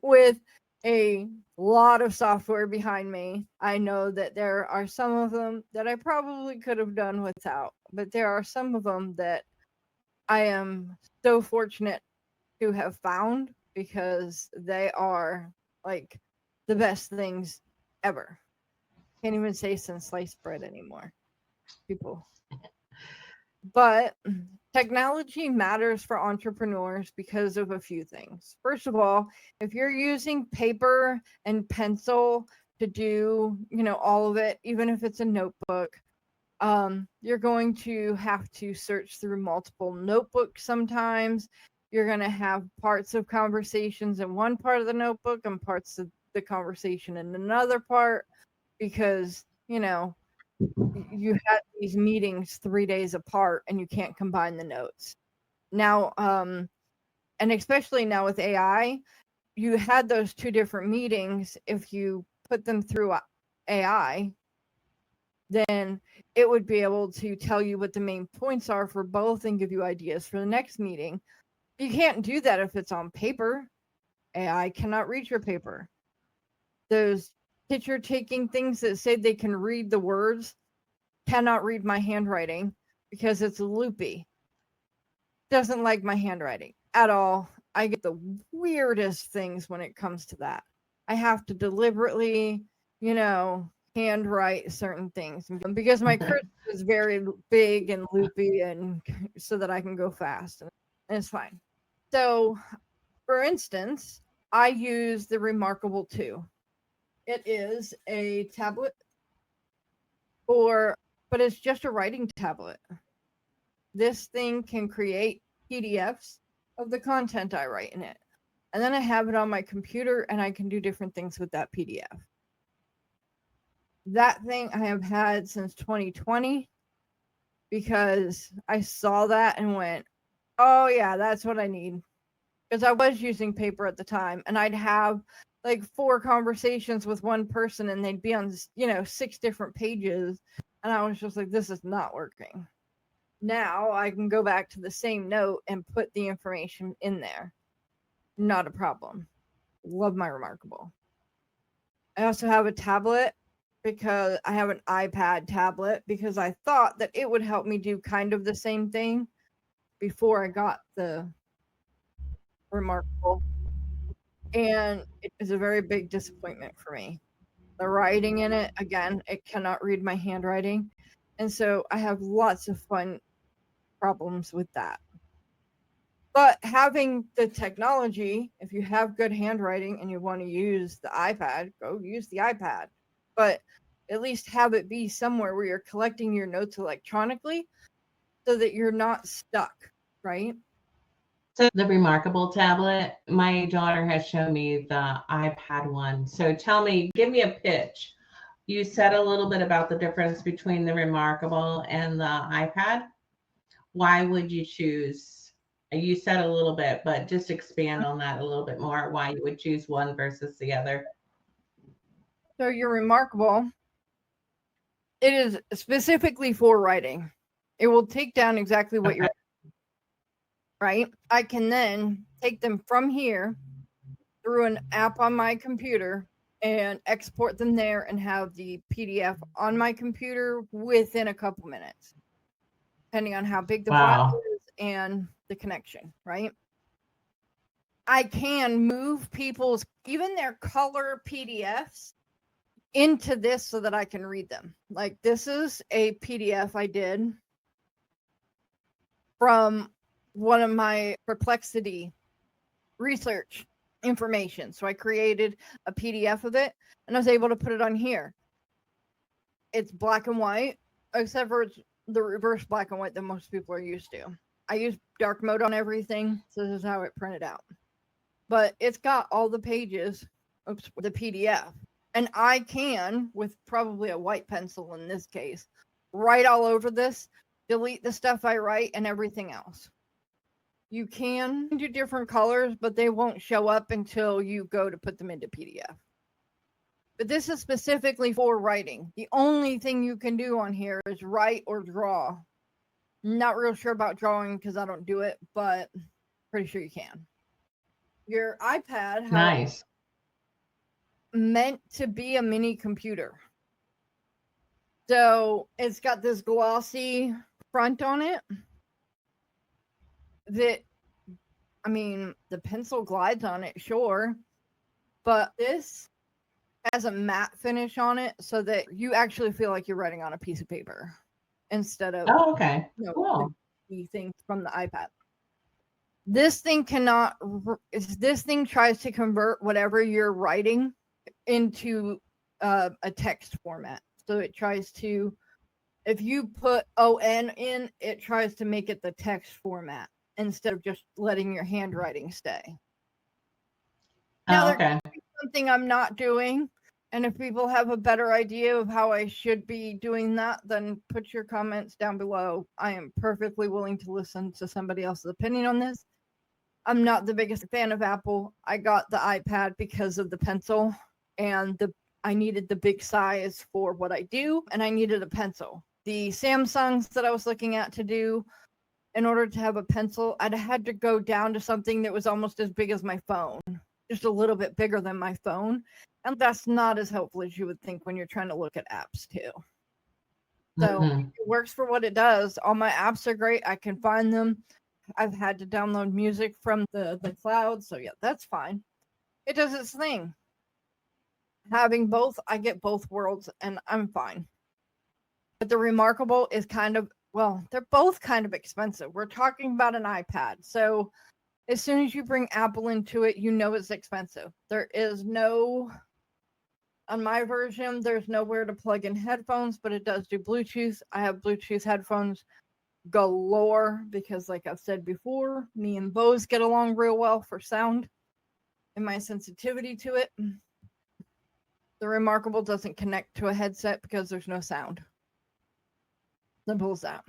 with a lot of software behind me, I know that there are some of them that I probably could have done without, but there are some of them that I am so fortunate to have found because they are like the best things ever. Can't even say since sliced bread anymore, people. But technology matters for entrepreneurs because of a few things. First of all, if you're using paper and pencil to do, all of it, even if it's a notebook, you're going to have to search through multiple notebooks sometimes. You're going to have parts of conversations in one part of the notebook and parts of the conversation in another part because, you had these meetings 3 days apart and you can't combine the notes. Now, and especially now with AI, you had those two different meetings. If you put them through AI, then it would be able to tell you what the main points are for both and give you ideas for the next meeting. You can't do that if it's on paper. AI cannot read your paper. Those picture taking things that say they can read the words cannot read my handwriting because it's loopy. Doesn't like my handwriting at all. I get the weirdest things when it comes to that. I have to deliberately, handwrite certain things because my cursive is very big and loopy, and so that I can go fast, and it's fine. So, for instance, I use the Remarkable 2. It is a tablet, but it's just a writing tablet. This thing can create PDFs of the content I write in it. And then I have it on my computer and I can do different things with that PDF. That thing I have had since 2020 because I saw that and went, oh yeah, that's what I need. Because I was using paper at the time and I'd have like 4 conversations with one person and they'd be on, 6 different pages. And I was just like, this is not working. Now I can go back to the same note and put the information in there. Not a problem. Love my Remarkable. I also have a tablet because I have an iPad tablet because I thought that it would help me do kind of the same thing before I got the Remarkable. And it is a very big disappointment for me. The writing in it, again, it cannot read my handwriting. And so I have lots of fun problems with that. But having the technology, if you have good handwriting and you want to use the iPad, go use the iPad. But at least have it be somewhere where you're collecting your notes electronically so that you're not stuck, right? So the Remarkable tablet, my daughter has shown me the iPad one. So tell me, give me a pitch. You said a little bit about the difference between the Remarkable and the iPad. Why would you choose? You said a little bit, but just expand on that a little bit more, why you would choose one versus the other. So your Remarkable, it is specifically for writing. It will take down exactly what you're right. I can then take them from here through an app on my computer and export them there and have the PDF on my computer within a couple minutes, depending on how big the file is and the connection, right? I can move people's, even their color PDFs into this so that I can read them. Like this is a PDF I did from one of my Perplexity research information. So I created a PDF of it and I was able to put it on here. It's black and white, except for it's the reverse black and white that most people are used to. I use dark mode on everything, so this is how it printed out. But it's got all the pages of the PDF. And I can, with probably a white pencil in this case, write all over this, delete the stuff I write, and everything else. You can do different colors, but they won't show up until you go to put them into PDF. But this is specifically for writing. The only thing you can do on here is write or draw. Not real sure about drawing because I don't do it, but pretty sure you can. Your iPad has meant to be a mini computer. So it's got this glossy front on it that, I mean, the pencil glides on it, sure, but this has a matte finish on it so that you actually feel like you're writing on a piece of paper instead of cool. the thing from the iPad. This thing cannot, this thing tries to convert whatever you're writing into a text format. So it tries to, if you put ON in, it tries to make it the text format instead of just letting your handwriting stay. Now, there's something I'm not doing. And if people have a better idea of how I should be doing that, then put your comments down below. I am perfectly willing to listen to somebody else's opinion on this. I'm not the biggest fan of Apple. I got the iPad because of the pencil, and I needed the big size for what I do, and I needed a pencil. The Samsungs that I was looking at to do, in order to have a pencil, I'd had to go down to something that was almost as big as my phone, just a little bit bigger than my phone. And that's not as helpful as you would think when you're trying to look at apps too. So it works for what it does. All my apps are great. I can find them. I've had to download music from the cloud. So yeah, that's fine. It does its thing. Having both, I get both worlds and I'm fine. But the Remarkable is kind of, well, they're both kind of expensive. We're talking about an iPad. So as soon as you bring Apple into it, you know it's expensive. There is no, on my version, there's nowhere to plug in headphones, but it does do Bluetooth. I have Bluetooth headphones galore because, like I've said before, me and Bose get along real well for sound and my sensitivity to it. The Remarkable doesn't connect to a headset because there's no sound. Simple as that.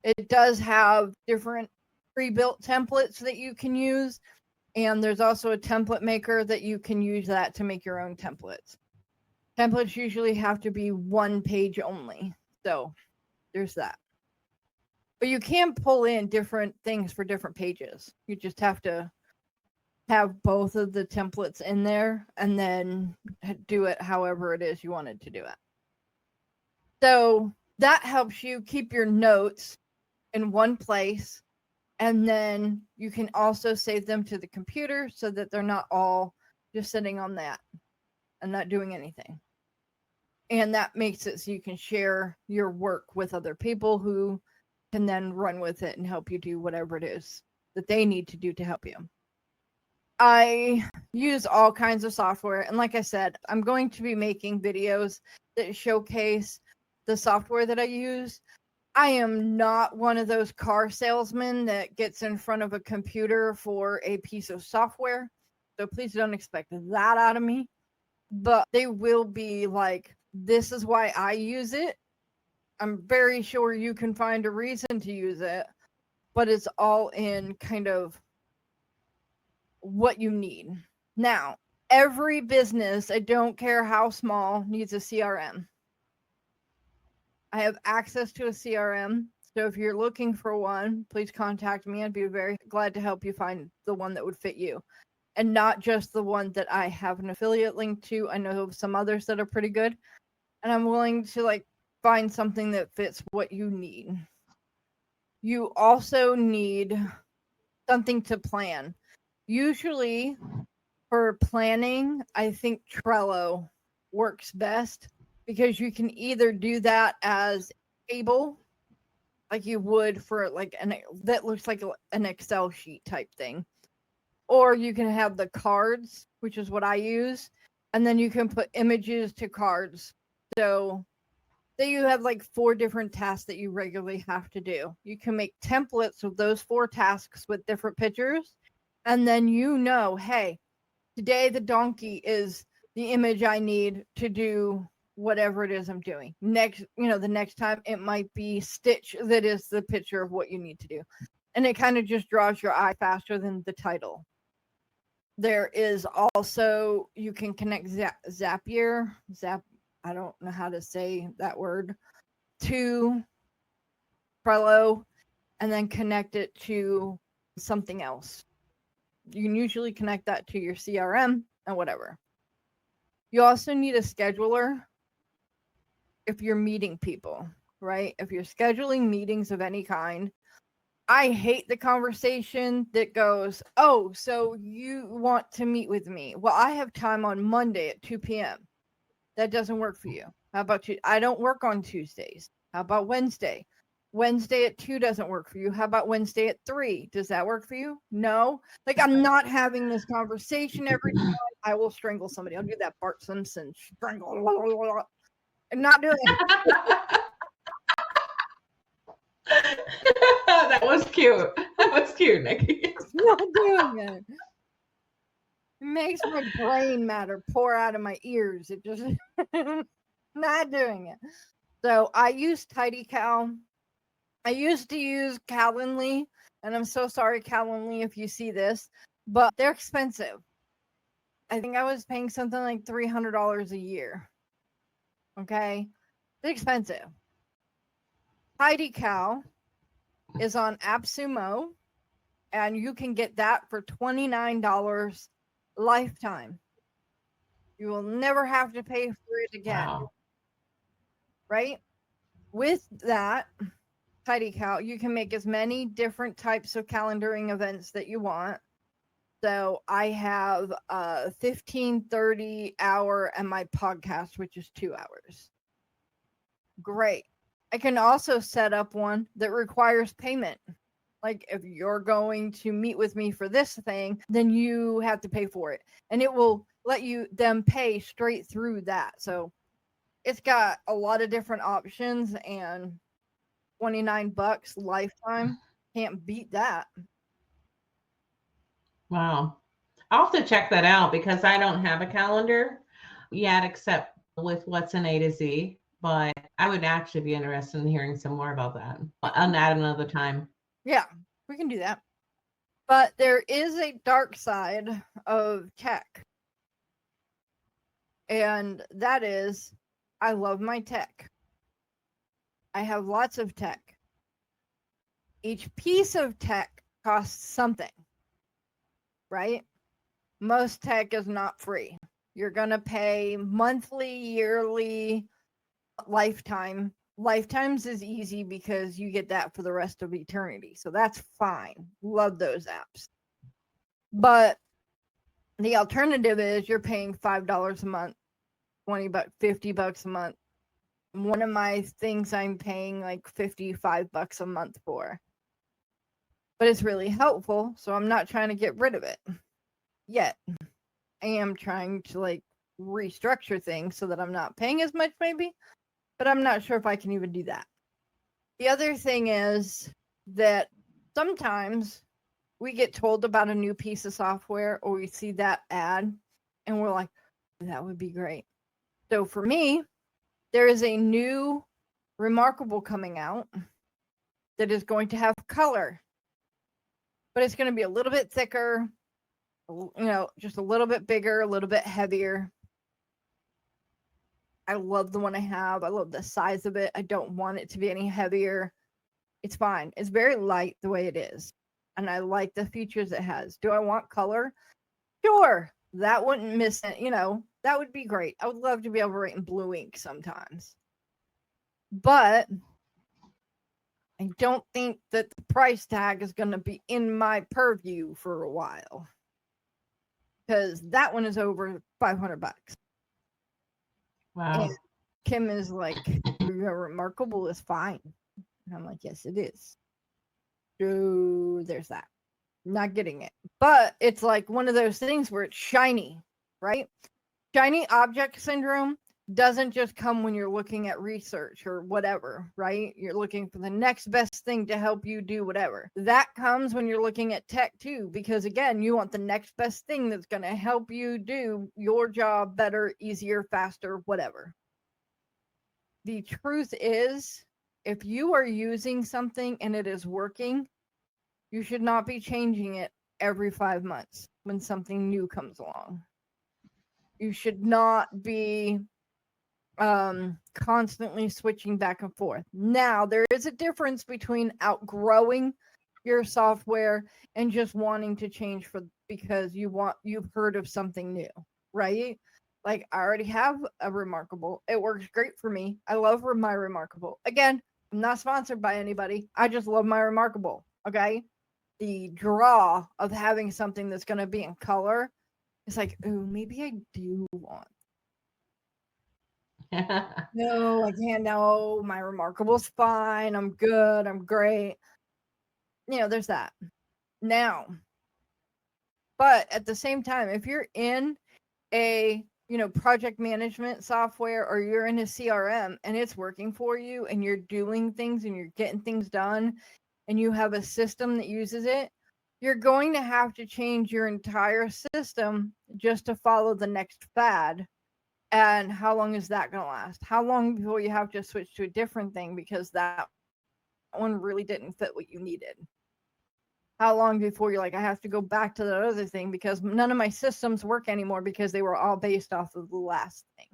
It does have different pre-built templates that you can use, and there's also a template maker that you can use that to make your own templates. Templates usually have to be one page only, so there's that. But you can pull in different things for different pages. You just have to have both of the templates in there and then do it however it is you wanted to do it. So that helps you keep your notes in one place, and then you can also save them to the computer so that they're not all just sitting on that and not doing anything. And that makes it so you can share your work with other people who can then run with it and help you do whatever it is that they need to do to help you. I use all kinds of software, and like I said, I'm going to be making videos that showcase the software that I use. I am not one of those car salesmen that gets in front of a computer for a piece of software, so please don't expect that out of me. But they will be like, this is why I use it. I'm very sure you can find a reason to use it, but it's all in kind of what you need. Now, every business, I don't care how small, needs a CRM. I have access to a CRM. So if you're looking for one, please contact me. I'd be very glad to help you find the one that would fit you. And not just the one that I have an affiliate link to. I know of some others that are pretty good. And I'm willing to like find something that fits what you need. You also need something to plan. Usually for planning, I think Trello works best because you can either do that as a table, like you would for like that looks like an Excel sheet type thing, or you can have the cards, which is what I use, and then you can put images to cards. So say you have like 4 different tasks that you regularly have to do. You can make templates of those 4 tasks with different pictures, and then hey, today the donkey is the image I need to do whatever it is I'm doing. Next, the next time it might be Stitch that is the picture of what you need to do. And it kind of just draws your eye faster than the title. There is also, you can connect Zapier, I don't know how to say that word, to Trello, and then connect it to something else. You can usually connect that to your CRM and whatever. You also need a scheduler if you're meeting people, right? If you're scheduling meetings of any kind. I hate the conversation that goes, oh, so you want to meet with me? Well, I have time on Monday at 2 p.m. That doesn't work for you. How about you? I don't work on Tuesdays. How about Wednesday? Wednesday at 2 doesn't work for you. How about Wednesday at 3? Does that work for you? No. Like, I'm not having this conversation every time. I will strangle somebody. I'll do that Bart Simpson strangle. I'm not doing it. That was cute. That was cute, Nikki. Not doing it. It makes my brain matter pour out of my ears. It just not doing it. So I use TidyCal. I used to use Calendly, and I'm so sorry, Calendly, if you see this, but they're expensive. I think I was paying something like $300 a year. Okay, it's expensive. TidyCal is on AppSumo, and you can get that for $29 lifetime. You will never have to pay for it again. Wow. Right? With that TidyCal, you can make as many different types of calendaring events that you want. So I have a 15, 30 hour and my podcast, which is 2 hours. Great. I can also set up one that requires payment. Like if you're going to meet with me for this thing, then you have to pay for it. And it will let them pay straight through that. So it's got a lot of different options, and $29 lifetime. Can't beat that. Wow. I'll have to check that out because I don't have a calendar yet, except with what's in A to Z. But I would actually be interested in hearing some more about that on that another time. Yeah, we can do that. But there is a dark side of tech. And that is, I love my tech. I have lots of tech. Each piece of tech costs something, right? most tech is not free. You're going to pay monthly, yearly, lifetime. Lifetimes is easy because you get that for the rest of eternity. So that's fine. Love those apps. But the alternative is you're paying $5 a month, $20, $50 a month. One of my things I'm paying like $55 a month for. But it's really helpful, so I'm not trying to get rid of it yet. I am trying to like restructure things so that I'm not paying as much maybe, but I'm not sure if I can even do that. The other thing is that sometimes we get told about a new piece of software or we see that ad and we're like, that would be great. So for me, there is a new Remarkable coming out that is going to have color, but it's going to be a little bit thicker, just a little bit bigger, a little bit heavier. I love the one I have. I love the size of it. I don't want it to be any heavier. It's fine. It's very light the way it is. And I like the features it has. Do I want color? Sure. That wouldn't miss it. That would be great. I would love to be able to write in blue ink sometimes. But I don't think that the price tag is going to be in my purview for a while. Because that one is over $500. Wow. And Kim is like, your Remarkable is fine. And I'm like, yes, it is. So there's that. Not getting it. But it's like one of those things where it's shiny, right? Shiny object syndrome doesn't just come when you're looking at research or whatever, right? You're looking for the next best thing to help you do whatever. That comes when you're looking at tech too, because again, you want the next best thing that's going to help you do your job better, easier, faster, whatever. The truth is, if you are using something and it is working, you should not be changing it every 5 months when something new comes along. You should not be constantly switching back and forth. Now, there is a difference between outgrowing your software and just wanting to change because you've heard of something new, right? Like I already have a Remarkable. It works great for me. I love my Remarkable. Again, I'm not sponsored by anybody. I just love my Remarkable. Okay. The draw of having something that's going to be in color is like, ooh, maybe I do want. No, I can't. No, my Remarkable's fine. I'm good. I'm great. There's that. Now, but at the same time, if you're in a project management software or you're in a CRM and it's working for you and you're doing things and you're getting things done and you have a system that uses it, you're going to have to change your entire system just to follow the next fad. And how long is that going to last? How long before you have to switch to a different thing because that one really didn't fit what you needed? How long before you're like, I have to go back to that other thing because none of my systems work anymore because they were all based off of the last thing.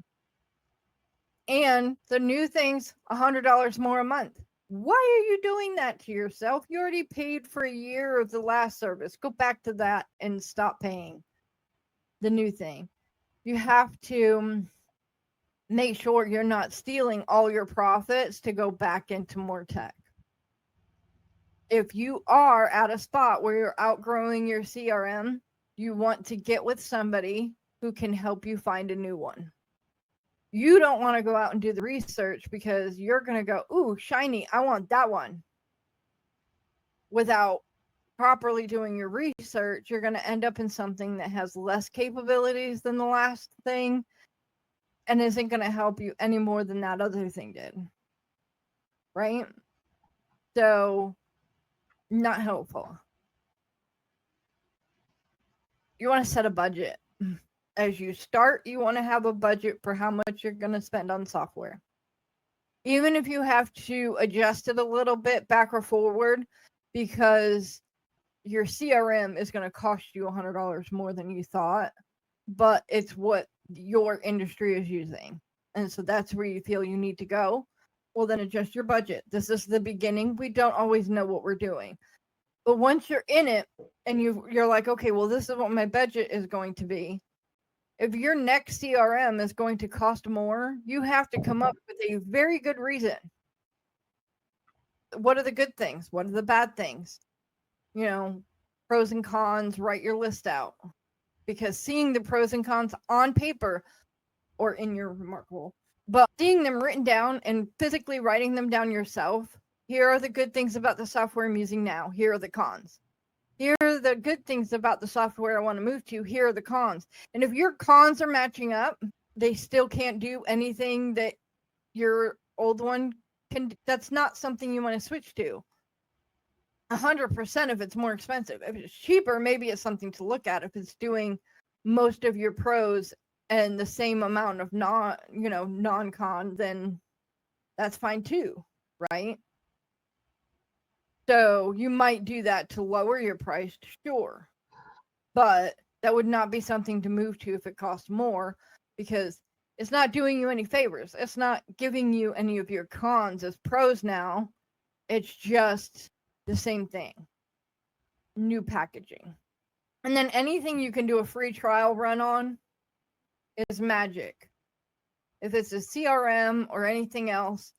And the new thing's $100 more a month. Why are you doing that to yourself? You already paid for a year of the last service. Go back to that and stop paying the new thing. You have to make sure you're not stealing all your profits to go back into more tech. If you are at a spot where you're outgrowing your CRM, you want to get with somebody who can help you find a new one. You don't want to go out and do the research because you're going to go, ooh, shiny, I want that one. Without properly doing your research, you're going to end up in something that has less capabilities than the last thing and isn't going to help you any more than that other thing did. Right? So, not helpful. You want to set a budget. As you start, you want to have a budget for how much you're going to spend on software. Even if you have to adjust it a little bit back or forward because your CRM is going to cost you $100 more than you thought, but it's what your industry is using. And so that's where you feel you need to go. Well, then adjust your budget. This is the beginning. We don't always know what we're doing. But once you're in it and you're like, okay, well, this is what my budget is going to be. If your next CRM is going to cost more, you have to come up with a very good reason. What are the good things? What are the bad things? You know, pros and cons, write your list out. Because seeing the pros and cons on paper or in your Remarkable, but seeing them written down and physically writing them down yourself, here are the good things about the software I'm using now. Here are the cons. Here are the good things about the software I want to move to. Here are the cons. And if your cons are matching up, they still can't do anything that your old one can. That's not something you want to switch to. 100% if it's more expensive. If it's cheaper, maybe it's something to look at. If it's doing most of your pros and the same amount of non-con, then that's fine too, right? So you might do that to lower your price, sure. But that would not be something to move to if it costs more, because it's not doing you any favors. It's not giving you any of your cons as pros now. It's just the same thing. New packaging. And then anything you can do a free trial run on is magic. If it's a CRM or anything else,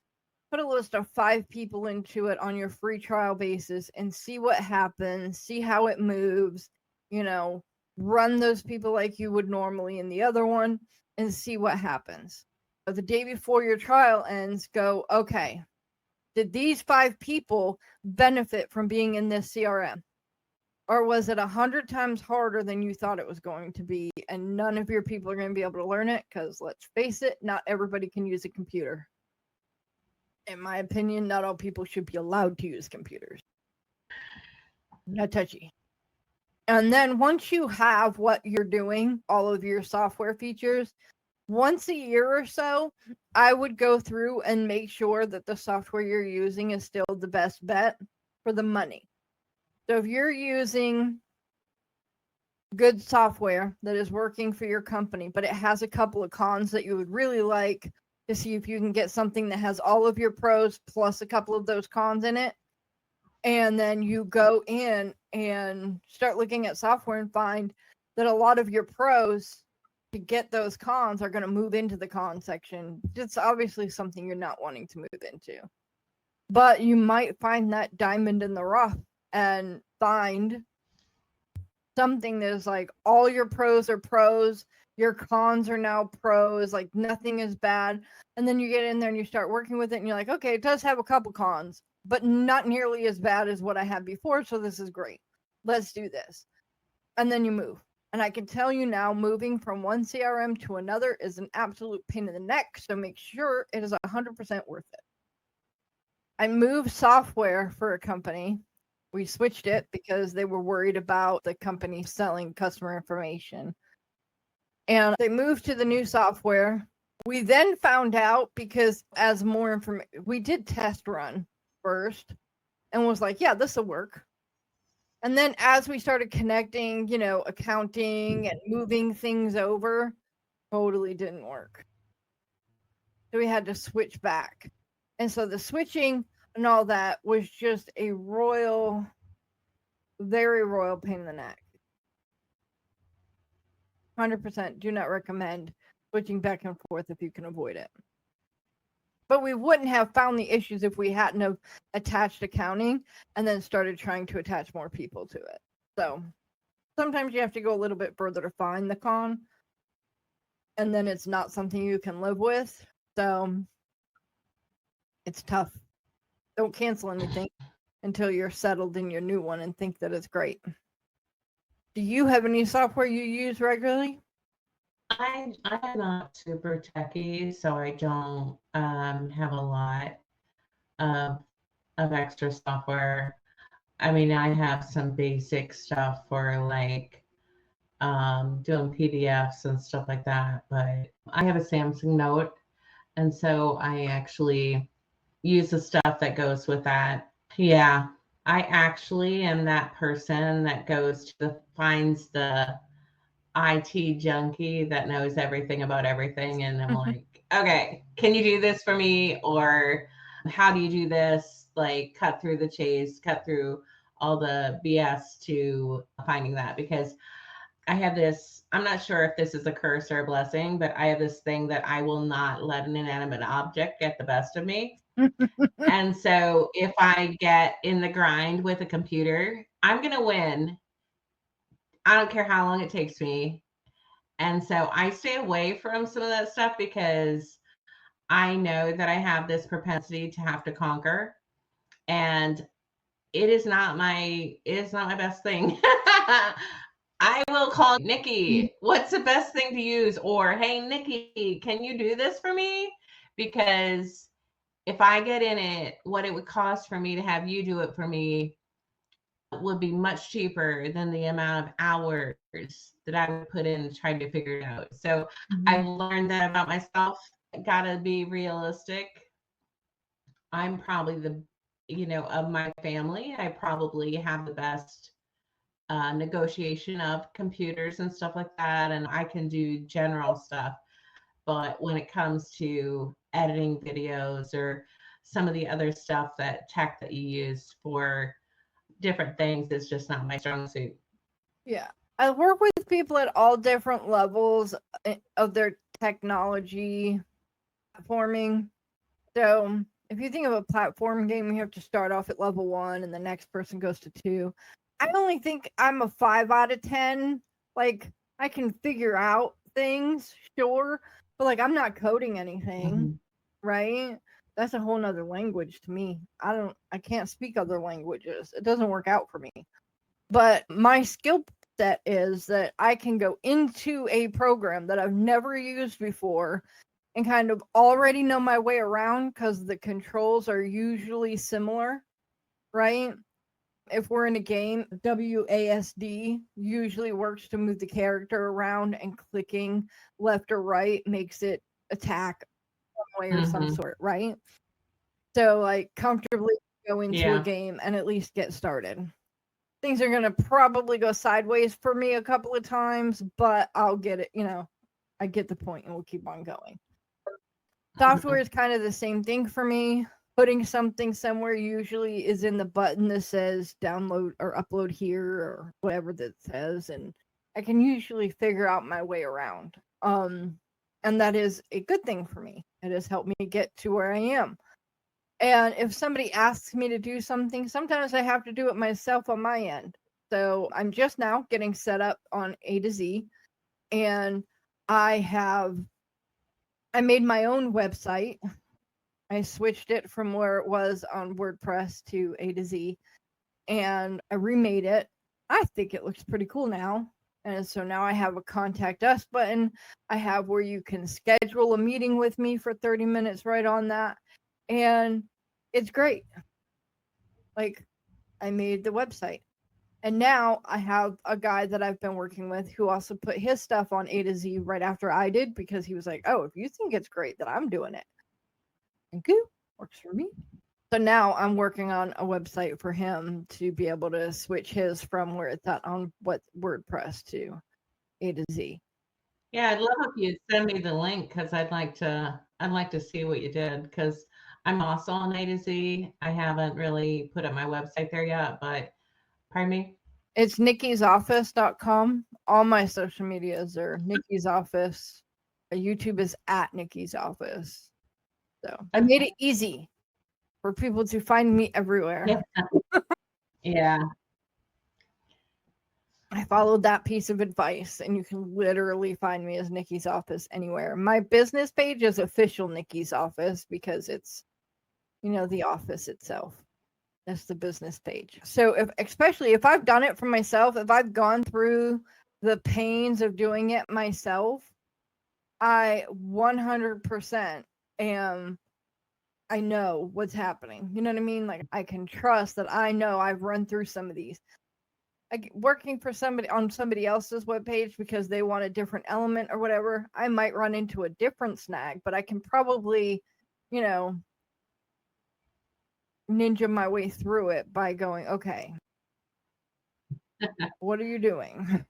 put a list of 5 people into it on your free trial basis and see what happens, see how it moves, run those people like you would normally in the other one and see what happens. But the day before your trial ends, go, okay, did these 5 people benefit from being in this CRM? Or was it 100 times harder than you thought it was going to be? And none of your people are going to be able to learn it because, let's face it, not everybody can use a computer. In my opinion, not all people should be allowed to use computers. Not touchy. And then once you have what you're doing, all of your software features, once a year or so, I would go through and make sure that the software you're using is still the best bet for the money. So if you're using good software that is working for your company, but it has a couple of cons that you would really like to see if you can get something that has all of your pros plus a couple of those cons in it, and then you go in and start looking at software and find that a lot of your pros to get those cons are going to move into the con section. It's obviously something you're not wanting to move into, but you might find that diamond in the rough and find something that is like all your pros are pros, your cons are now pros, like nothing is bad. And then you get in there and you start working with it and you're like, okay, it does have a couple cons, but not nearly as bad as what I had before. So this is great. Let's do this. And then you move. And I can tell you now, moving from one CRM to another is an absolute pain in the neck. So make sure it is 100% worth it. I moved software for a company. We switched it because they were worried about the company selling customer information. And they moved to the new software. We then found out, because as more information, we did test run first and was like, yeah, this will work. And then as we started connecting, accounting and moving things over, totally didn't work. So we had to switch back. And so the switching and all that was just a very royal pain in the neck. 100% do not recommend switching back and forth if you can avoid it. But we wouldn't have found the issues if we hadn't have attached accounting and then started trying to attach more people to it. So sometimes you have to go a little bit further to find the con, and then it's not something you can live with. So it's tough. Don't cancel anything until you're settled in your new one and think that it's great. Do you have any software you use regularly? I'm not super techy, so I don't have a lot of extra software. I mean, I have some basic stuff for like doing PDFs and stuff like that, but I have a Samsung Note, and so I actually use the stuff that goes with that. Yeah, I actually am that person that finds the IT junkie that knows everything about everything, and I'm like, okay, can you do this for me, or how do you do this? Like, cut through the chase, cut through all the BS to finding that, because I have this, I'm not sure if this is a curse or a blessing, but I have this thing that I will not let an inanimate object get the best of me. And so if I get in the grind with a computer, I'm going to win. I don't care how long it takes me. And so I stay away from some of that stuff because I know that I have this propensity to have to conquer, and it is not my best thing. I will call Nikki, what's the best thing to use? Or, hey, Nikki, can you do this for me? Because if I get in it, what it would cost for me to have you do it for me would be much cheaper than the amount of hours that I would put in trying to figure it out. So I learned that about myself. Gotta be realistic. I'm probably of my family, I probably have the best negotiation of computers and stuff like that. And I can do general stuff. But when it comes to editing videos or some of the other stuff, that tech that you use for different things is just not my strong suit. Yeah. I work with people at all different levels of their technology platforming. So if you think of a platform game, you have to start off at level 1 and the next person goes to 2. I only think I'm a 5 out of 10. Like, I can figure out things, sure, but like I'm not coding anything, right? That's a whole nother language to me. I can't speak other languages. It doesn't work out for me. But my skill set is that I can go into a program that I've never used before and kind of already know my way around because the controls are usually similar, right? If we're in a game, WASD usually works to move the character around, and clicking left or right makes it attack one way or some sort, right? So like comfortably go into a game and at least get started. Things are going to probably go sideways for me a couple of times, but I'll get it, I get the point and we'll keep on going. Software is kind of the same thing for me. Putting something somewhere usually is in the button that says download or upload here or whatever that says, and I can usually figure out my way around. And that is a good thing for me. It has helped me get to where I am. And if somebody asks me to do something, sometimes I have to do it myself on my end. So I'm just now getting set up on A to Z, and I made my own website. I switched it from where it was on WordPress to A to Z, and I remade it. I think it looks pretty cool now. And so now I have a contact us button. I have where you can schedule a meeting with me for 30 minutes right on that. And it's great. Like, I made the website. And now I have a guy that I've been working with who also put his stuff on A to Z right after I did, because he was like, oh, if you think it's great, then I'm doing it. Thank you. Works for me. So now I'm working on a website for him to be able to switch his from where it's at on WordPress to A to Z. Yeah, I'd love if you'd send me the link, because I'd like to see what you did, because I'm also on A to Z. I haven't really put up my website there yet, but pardon me? It's nickysoffice.com. All my social medias are Nikki's Office. YouTube is at Nikki's Office. So I made it easy for people to find me everywhere. Yeah. I followed that piece of advice, and you can literally find me as Nikki's Office anywhere. My business page is official Nikki's Office because it's, the office itself. That's the business page. So especially if I've done it for myself, if I've gone through the pains of doing it myself, I 100% I know what's happening. You know what I mean? Like, I can trust that I know I've run through some of these. Like, working for somebody on somebody else's webpage because they want a different element or whatever, I might run into a different snag, but I can probably, ninja my way through it by going, okay, what are you doing?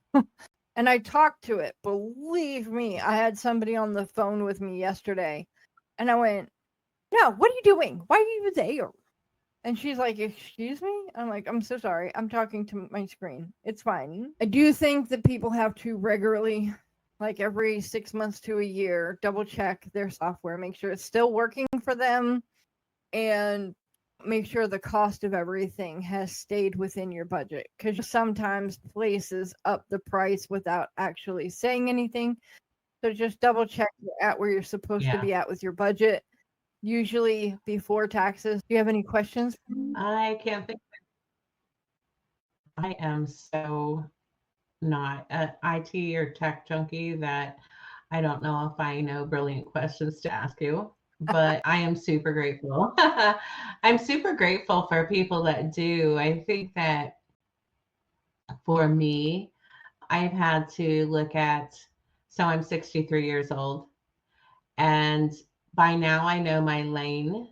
And I talked to it. Believe me, I had somebody on the phone with me yesterday, and I went, no, what are you doing? Why are you there? And she's like, excuse me? I'm like, I'm so sorry. I'm talking to my screen. It's fine. I do think that people have to regularly, like every 6 months to a year, double check their software, make sure it's still working for them, and make sure the cost of everything has stayed within your budget. Because sometimes places up the price without actually saying anything. So just double check you're at where you're supposed to Yeah. be at with your budget, usually before taxes. Do you have any questions? I can't think. I am so not a IT or tech junkie that I don't know if I know brilliant questions to ask you, but I am super grateful. I'm super grateful for people that do. I think that for me, I've had to look at, so I'm 63 years old, and by now I know my lane.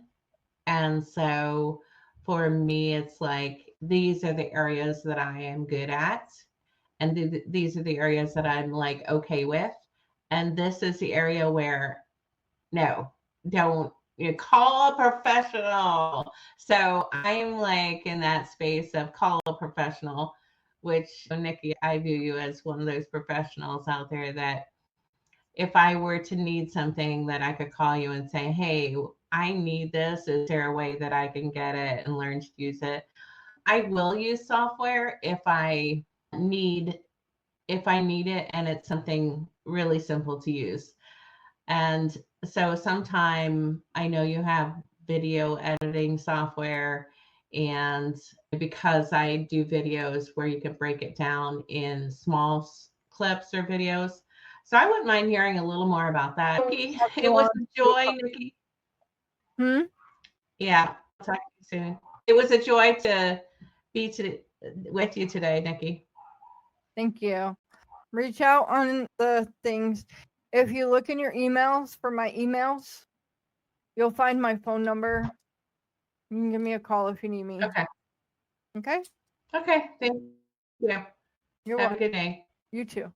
And so for me, it's like these are the areas that I am good at. And these are the areas that I'm like okay with. And this is the area where no, don't call a professional. So I'm like in that space of call a professional, which Nikki, I view you as one of those professionals out there that if I were to need something that I could call you and say, hey, I need this. Is there a way that I can get it and learn to use it? I will use software need if I need it and it's something really simple to use. And so sometime I know you have video editing software, and because I do videos where you can break it down in small clips or videos. So I wouldn't mind hearing a little more about that. Nikki, it was a joy, Nikki. Yeah, I'll talk to you soon. It was a joy to be with you today, Nikki. Thank you. Reach out on the things. If you look in your emails for my emails, you'll find my phone number. You can give me a call if you need me. Okay. Okay? Okay. Thank you. You're Have welcome. a good day. You too.